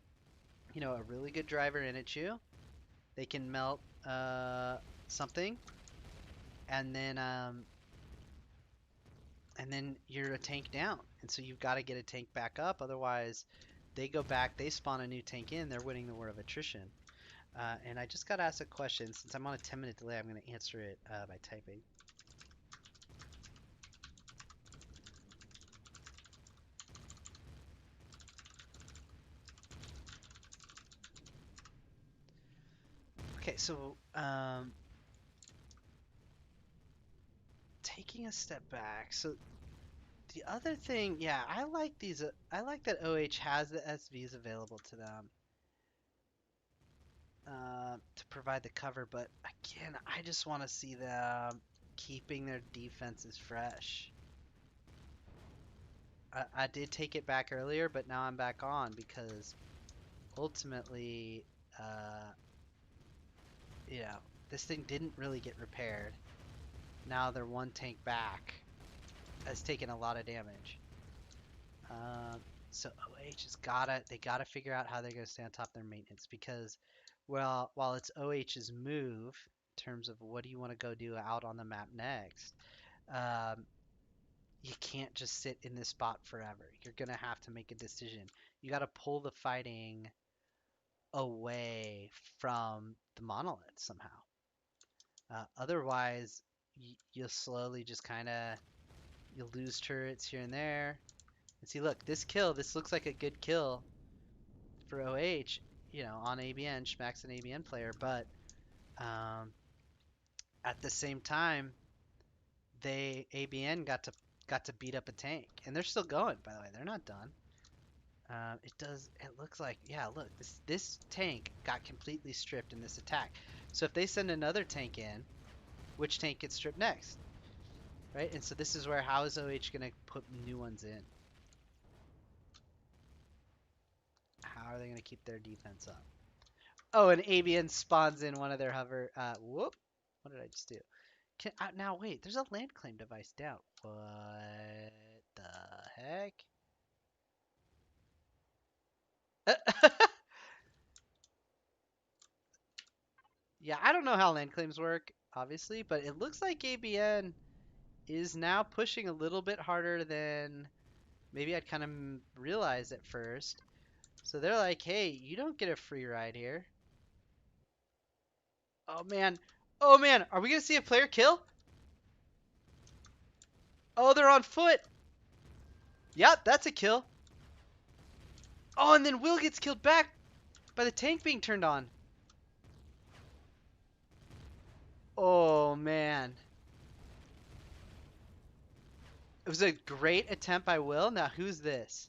a really good driver in at you. They can melt something, and then you're a tank down, and so you've got to get a tank back up. Otherwise, they go back, they spawn a new tank in, they're winning the war of attrition. And I just got to ask a question. Since I'm on a 10-minute delay, I'm going to answer it by typing. Okay, so taking a step back. So the other thing, yeah, I like these. I like that OH has the SVs available to them to provide the cover. But again, I just want to see them keeping their defenses fresh. I did take it back earlier, but now I'm back on because ultimately, uh, this thing didn't really get repaired. Now they're one tank back. Has taken a lot of damage. So OH they gotta figure out how they're gonna stay on top of their maintenance, because while it's OH's move in terms of what do you want to go do out on the map next, um, you can't just sit in this spot forever. You're gonna have to make a decision. You gotta pull the fighting away from the monolith somehow. Otherwise, you'll slowly just you'll lose turrets here and there. And see, look, this looks like a good kill for OH, on ABN. Schmack's an ABN player, but um, at the same time, ABN got to beat up a tank, and they're still going. By the way, they're not done. It looks like, yeah, look, this tank got completely stripped in this attack. So if they send another tank in, which tank gets stripped next, right? And so this is where, how is OH gonna put new ones in? How are they gonna keep their defense up? Oh, and ABN spawns in one of their hover. Whoop! What did I just do? Now wait, there's a land claim device down. What the heck? Yeah, I don't know how land claims work, obviously, but it looks like ABN is now pushing a little bit harder than maybe I'd kind of realized at first. So they're like, hey, you don't get a free ride here. Oh man. Oh man, are we gonna see a player kill? Oh, they're on foot. Yep, that's a kill. Oh, and then Will gets killed back by the tank being turned on. Oh man. It was a great attempt by Will. Now who's this?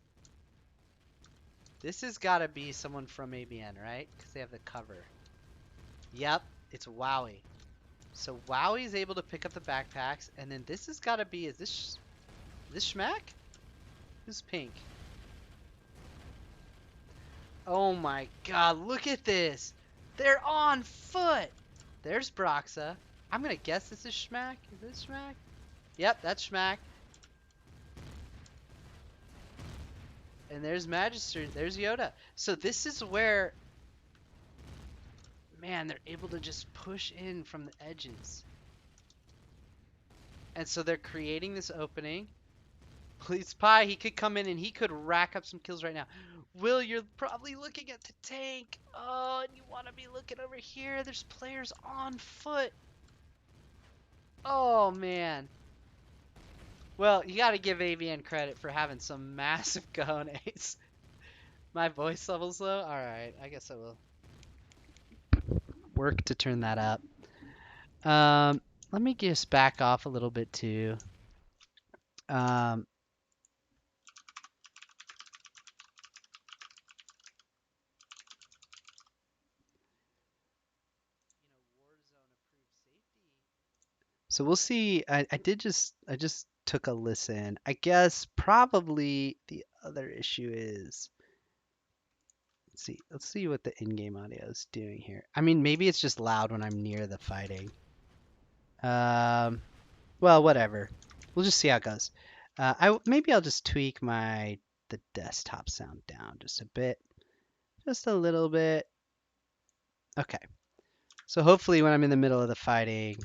This has got to be someone from ABN, right? Because they have the cover. Yep, it's Wowie. So Wowie's able to pick up the backpacks, and then this has got to be, is this Schmack? Who's pink? Oh my god, look at this! They're on foot! There's Broxa. I'm gonna guess this is Schmack. Is this Schmack? Yep, that's Schmack. And there's Magister. There's Yoda. So this is where, man, they're able to just push in from the edges. And so they're creating this opening. Please, Pie, he could come in and he could rack up some kills right now. Will, you're probably looking at the tank. Oh, and you want to be looking over here. There's players on foot. Oh, man. Well, you got to give ABN credit for having some massive cojones. My voice level's low? Alright, I guess I will work to turn that up. Let me just back off a little bit too. Um, so we'll see. I just took a listen. I guess probably the other issue is, let's see what the in-game audio is doing here. I mean, maybe it's just loud when I'm near the fighting. Well, whatever. We'll just see how it goes. Maybe I'll just tweak the desktop sound down just a bit, just a little bit. Okay. So hopefully when I'm in the middle of the fighting,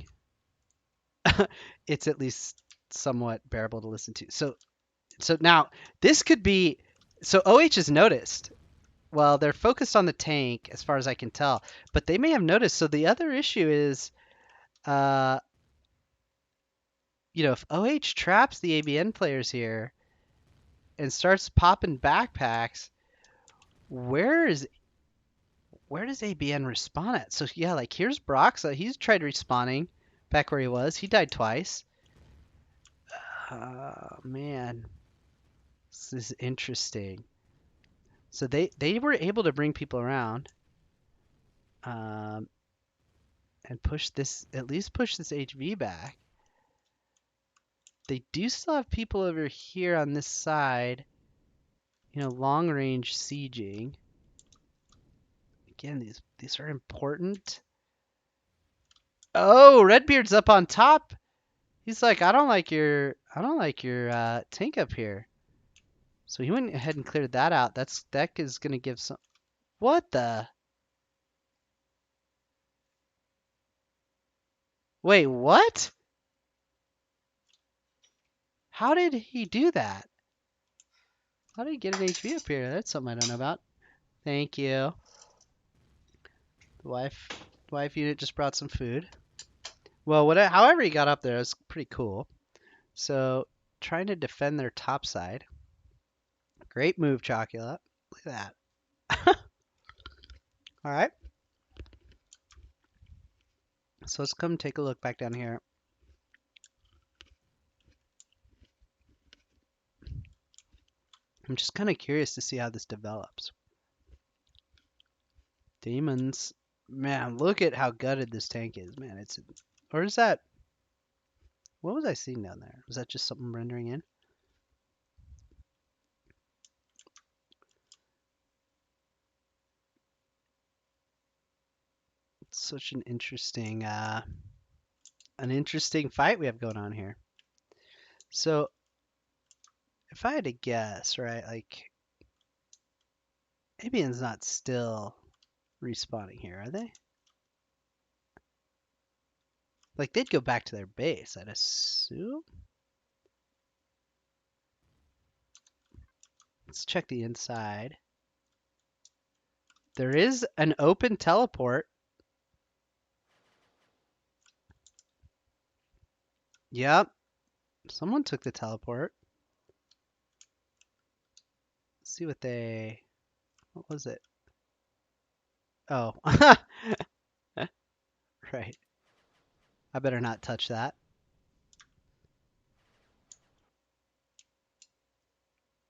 it's at least somewhat bearable to listen to. So now this could be, so OH has noticed. Well, they're focused on the tank as far as I can tell, but they may have noticed. So the other issue is, uh, if OH traps the ABN players here and starts popping backpacks, where does ABN respawn at? So yeah, like here's Broxa. He's tried respawning back where he was. He died twice. Man, this is interesting. So they were able to bring people around, and at least push this HV back. They do still have people over here on this side, long range sieging. Again, these are important. Oh, Redbeard's up on top. He's like, I don't like your tank up here. So he went ahead and cleared that out. That is gonna give some. What the? Wait, what? How did he do that? How did he get an HV up here? That's something I don't know about. Thank you. The wife unit just brought some food. Well, however he got up there, is pretty cool. So, trying to defend their top side. Great move, Chocula. Look at that. All right. So let's come take a look back down here. I'm just kind of curious to see how this develops. Demons. Man, look at how gutted this tank is, man. Or is that, what was I seeing down there? Was that just something rendering in? It's such an interesting fight we have going on here. So, if I had to guess, right, like, ABN's not still respawning here, are they? Like, they'd go back to their base, I'd assume. Let's check the inside. There is an open teleport. Yep. Someone took the teleport. Let's see what was it? Oh. Right. I better not touch that.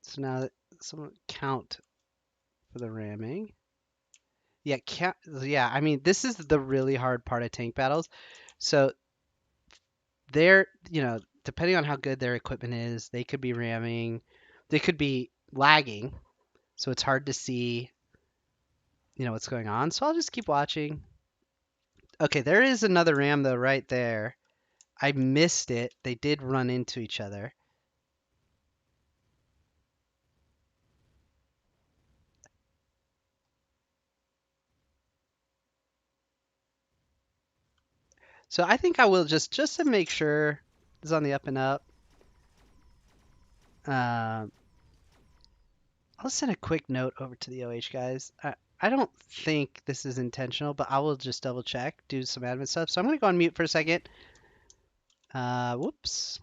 So now someone count for the ramming. Yeah, count. Yeah, I mean, this is the really hard part of tank battles. So they're, depending on how good their equipment is, they could be ramming, they could be lagging. So it's hard to see, what's going on. So I'll just keep watching. Okay, there is another ram though right there. I missed it. They did run into each other. So I think I will just to make sure this is on the up and up. I'll send a quick note over to the OH guys. I don't think this is intentional, but I will just double check, do some admin stuff. So I'm going to go on mute for a second. Whoops.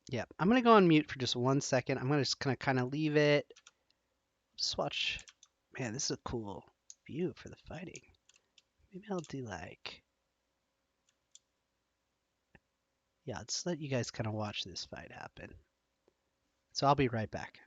Yep, I'm going to go on mute for just 1 second. I'm just going to kind of leave it. Just watch. Man, this is a cool view for the fighting. Maybe I'll do like... Yeah, let's let you guys kind of watch this fight happen. So I'll be right back.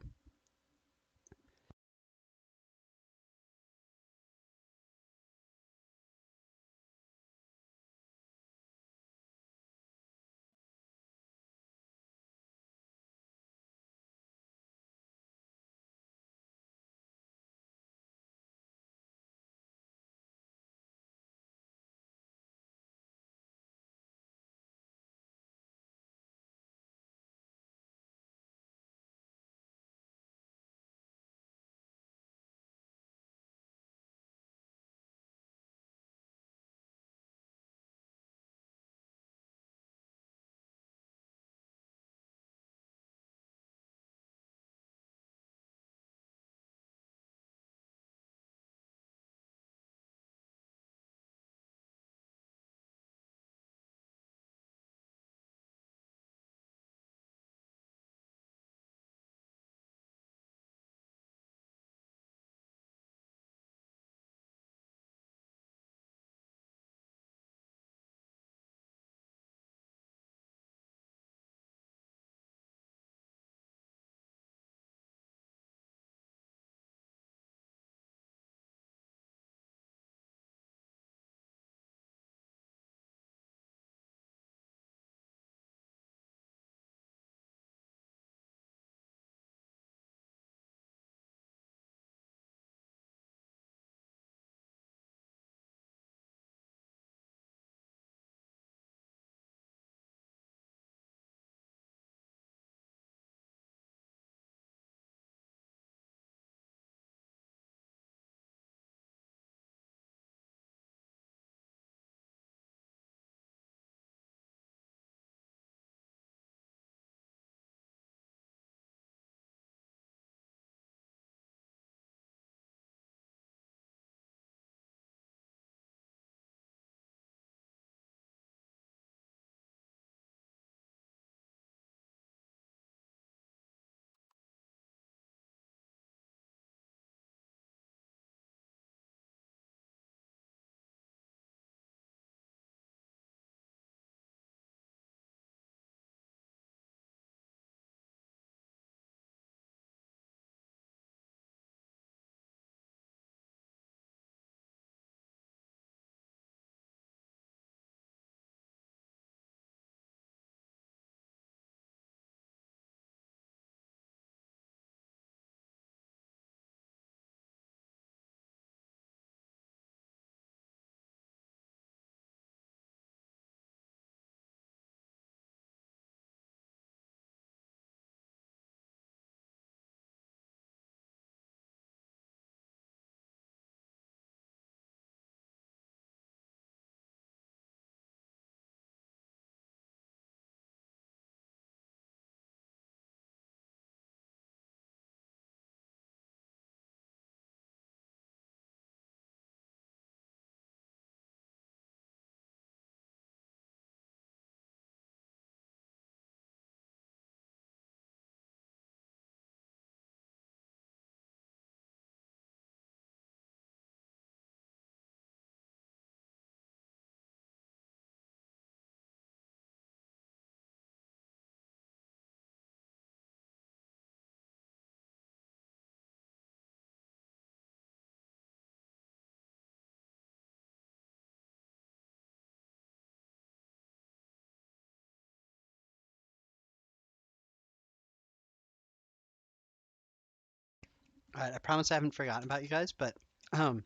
Alright, I promise I haven't forgotten about you guys, but um,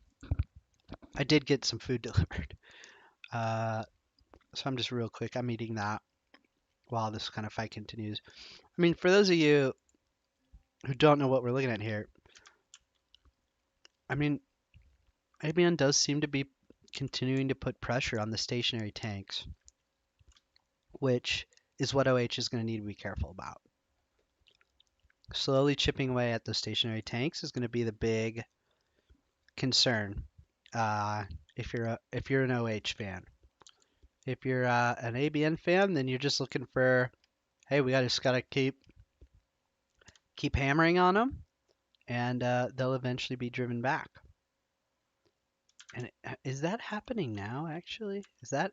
I did get some food delivered. Uh, so I'm just real quick. I'm eating that while this kind of fight continues. I mean, for those of you who don't know what we're looking at here, I mean, ABN does seem to be continuing to put pressure on the stationary tanks, which is what OH is going to need to be careful about. Slowly chipping away at those stationary tanks is going to be the big concern if you're an OH fan. If you're an ABN fan, then you're just looking for, hey, we just gotta keep hammering on them, and they'll eventually be driven back. And is that happening now? Actually, am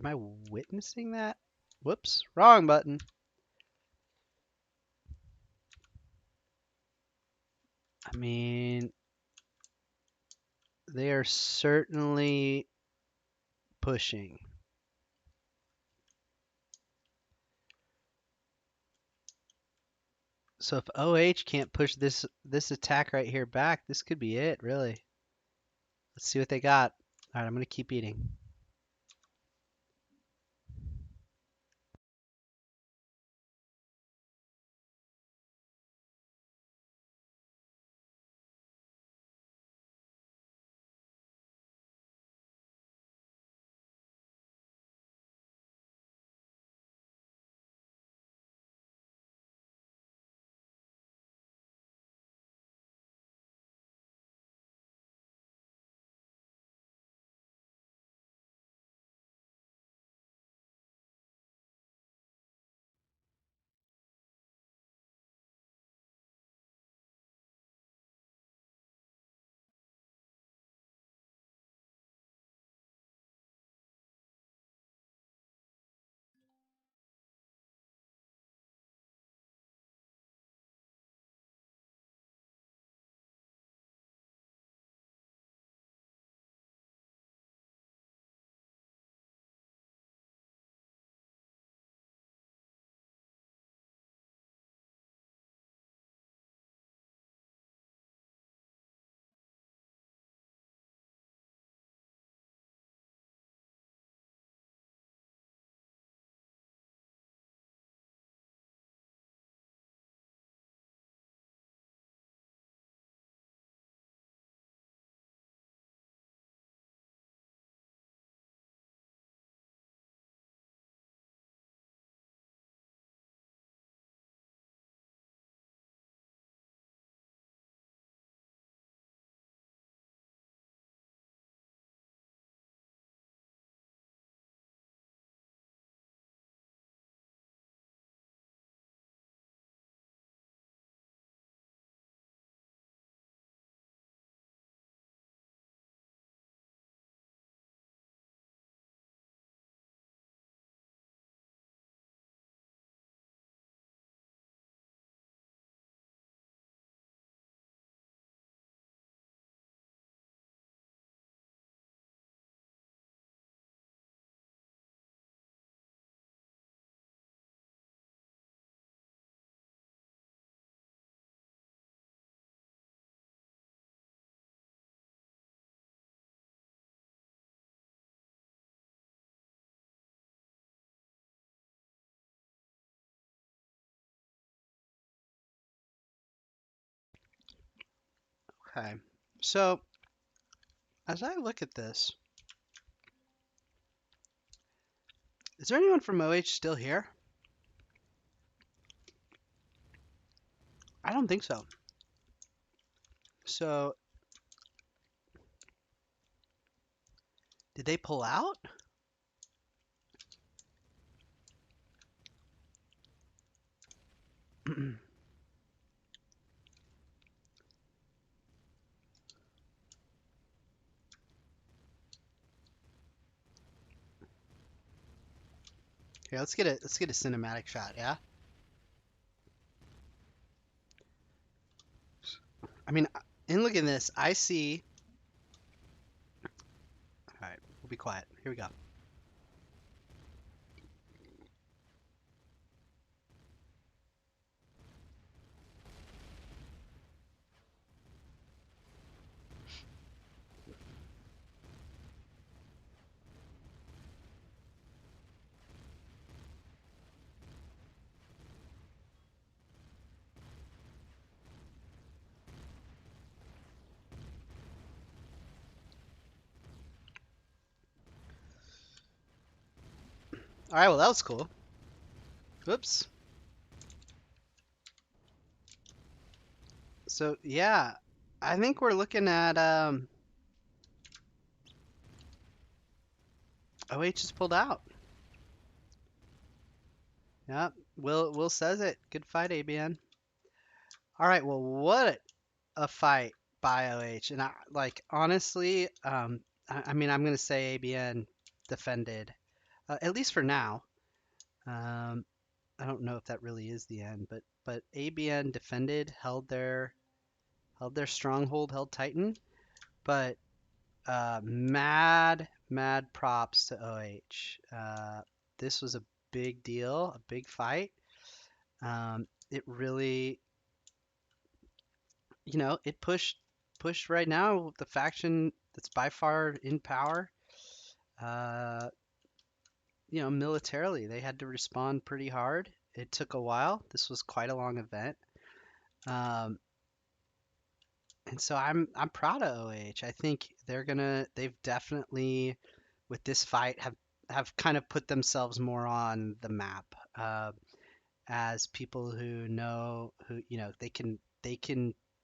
I witnessing that? Whoops, wrong button. I mean, they are certainly pushing. So if OH can't push this attack right here back, this could be it, really. Let's see what they got. All right, I'm gonna keep eating. Okay, so as I look at this, is there anyone from OH still here? I don't think so. So, did they pull out? Okay, let's get a cinematic shot, yeah? I mean, in looking at this, I see. All right, we'll be quiet. Here we go. All right, well that was cool. Whoops. So yeah, I think we're looking at OH is pulled out. Yeah, Will says it. Good fight, ABN. All right, well what a fight by OH. And I like honestly, I mean I'm gonna say ABN defended, at least for now. Um, I don't know if that really is the end, but ABN defended, held their stronghold, held Titan. But mad props to OH. This was a big deal, a big fight. It really, it pushed right now the faction that's by far in power. Uh, militarily, they had to respond pretty hard. It took a while. This was quite a long event. Um, and so I'm proud of OH. I think they've definitely with this fight have kind of put themselves more on the map, as people who know who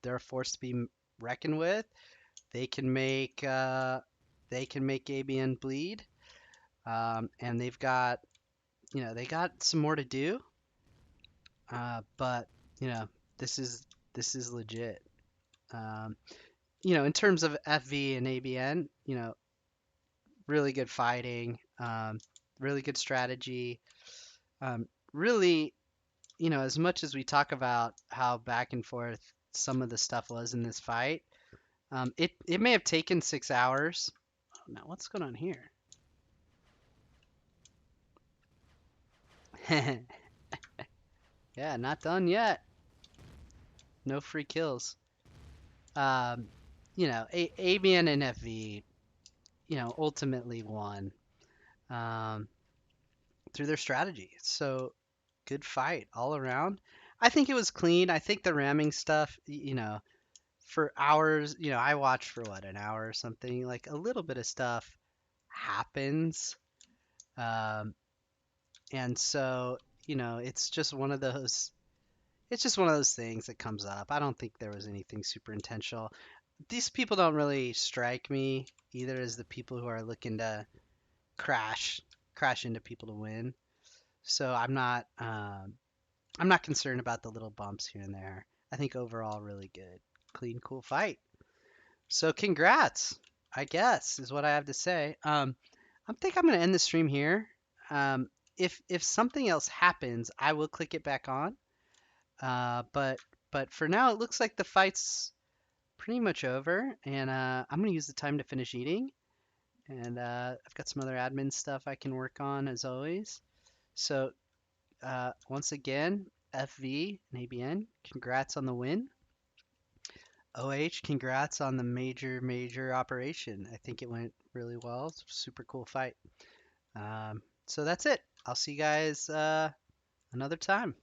they're a force to be reckoned with. They can make ABN bleed, and they got some more to do, but you know this is legit. Um, in terms of FV and ABN, really good fighting, really good strategy. Really, as much as we talk about how back and forth some of the stuff was in this fight, it may have taken 6 hours. Oh, now, what's going on here? Yeah, not done yet. No free kills. Um, ABN and FV, ultimately won, um, through their strategy. So good fight all around. I think it was clean. I think the ramming stuff, for hours, I watched for what, an hour or something. Like a little bit of stuff happens. Um, and so, it's just one of those things that comes up. I don't think there was anything super intentional. These people don't really strike me either as the people who are looking to crash crash into people to win. So I'm not concerned about the little bumps here and there. I think overall really good. Clean, cool fight. So congrats, I guess, is what I have to say. I think I'm gonna end the stream here. If something else happens, I will click it back on. But for now, it looks like the fight's pretty much over, and I'm gonna use the time to finish eating. And I've got some other admin stuff I can work on as always. So once again, FV and ABN, congrats on the win. OH, congrats on the major operation. I think it went really well. It's a super cool fight. So that's it. I'll see you guys another time.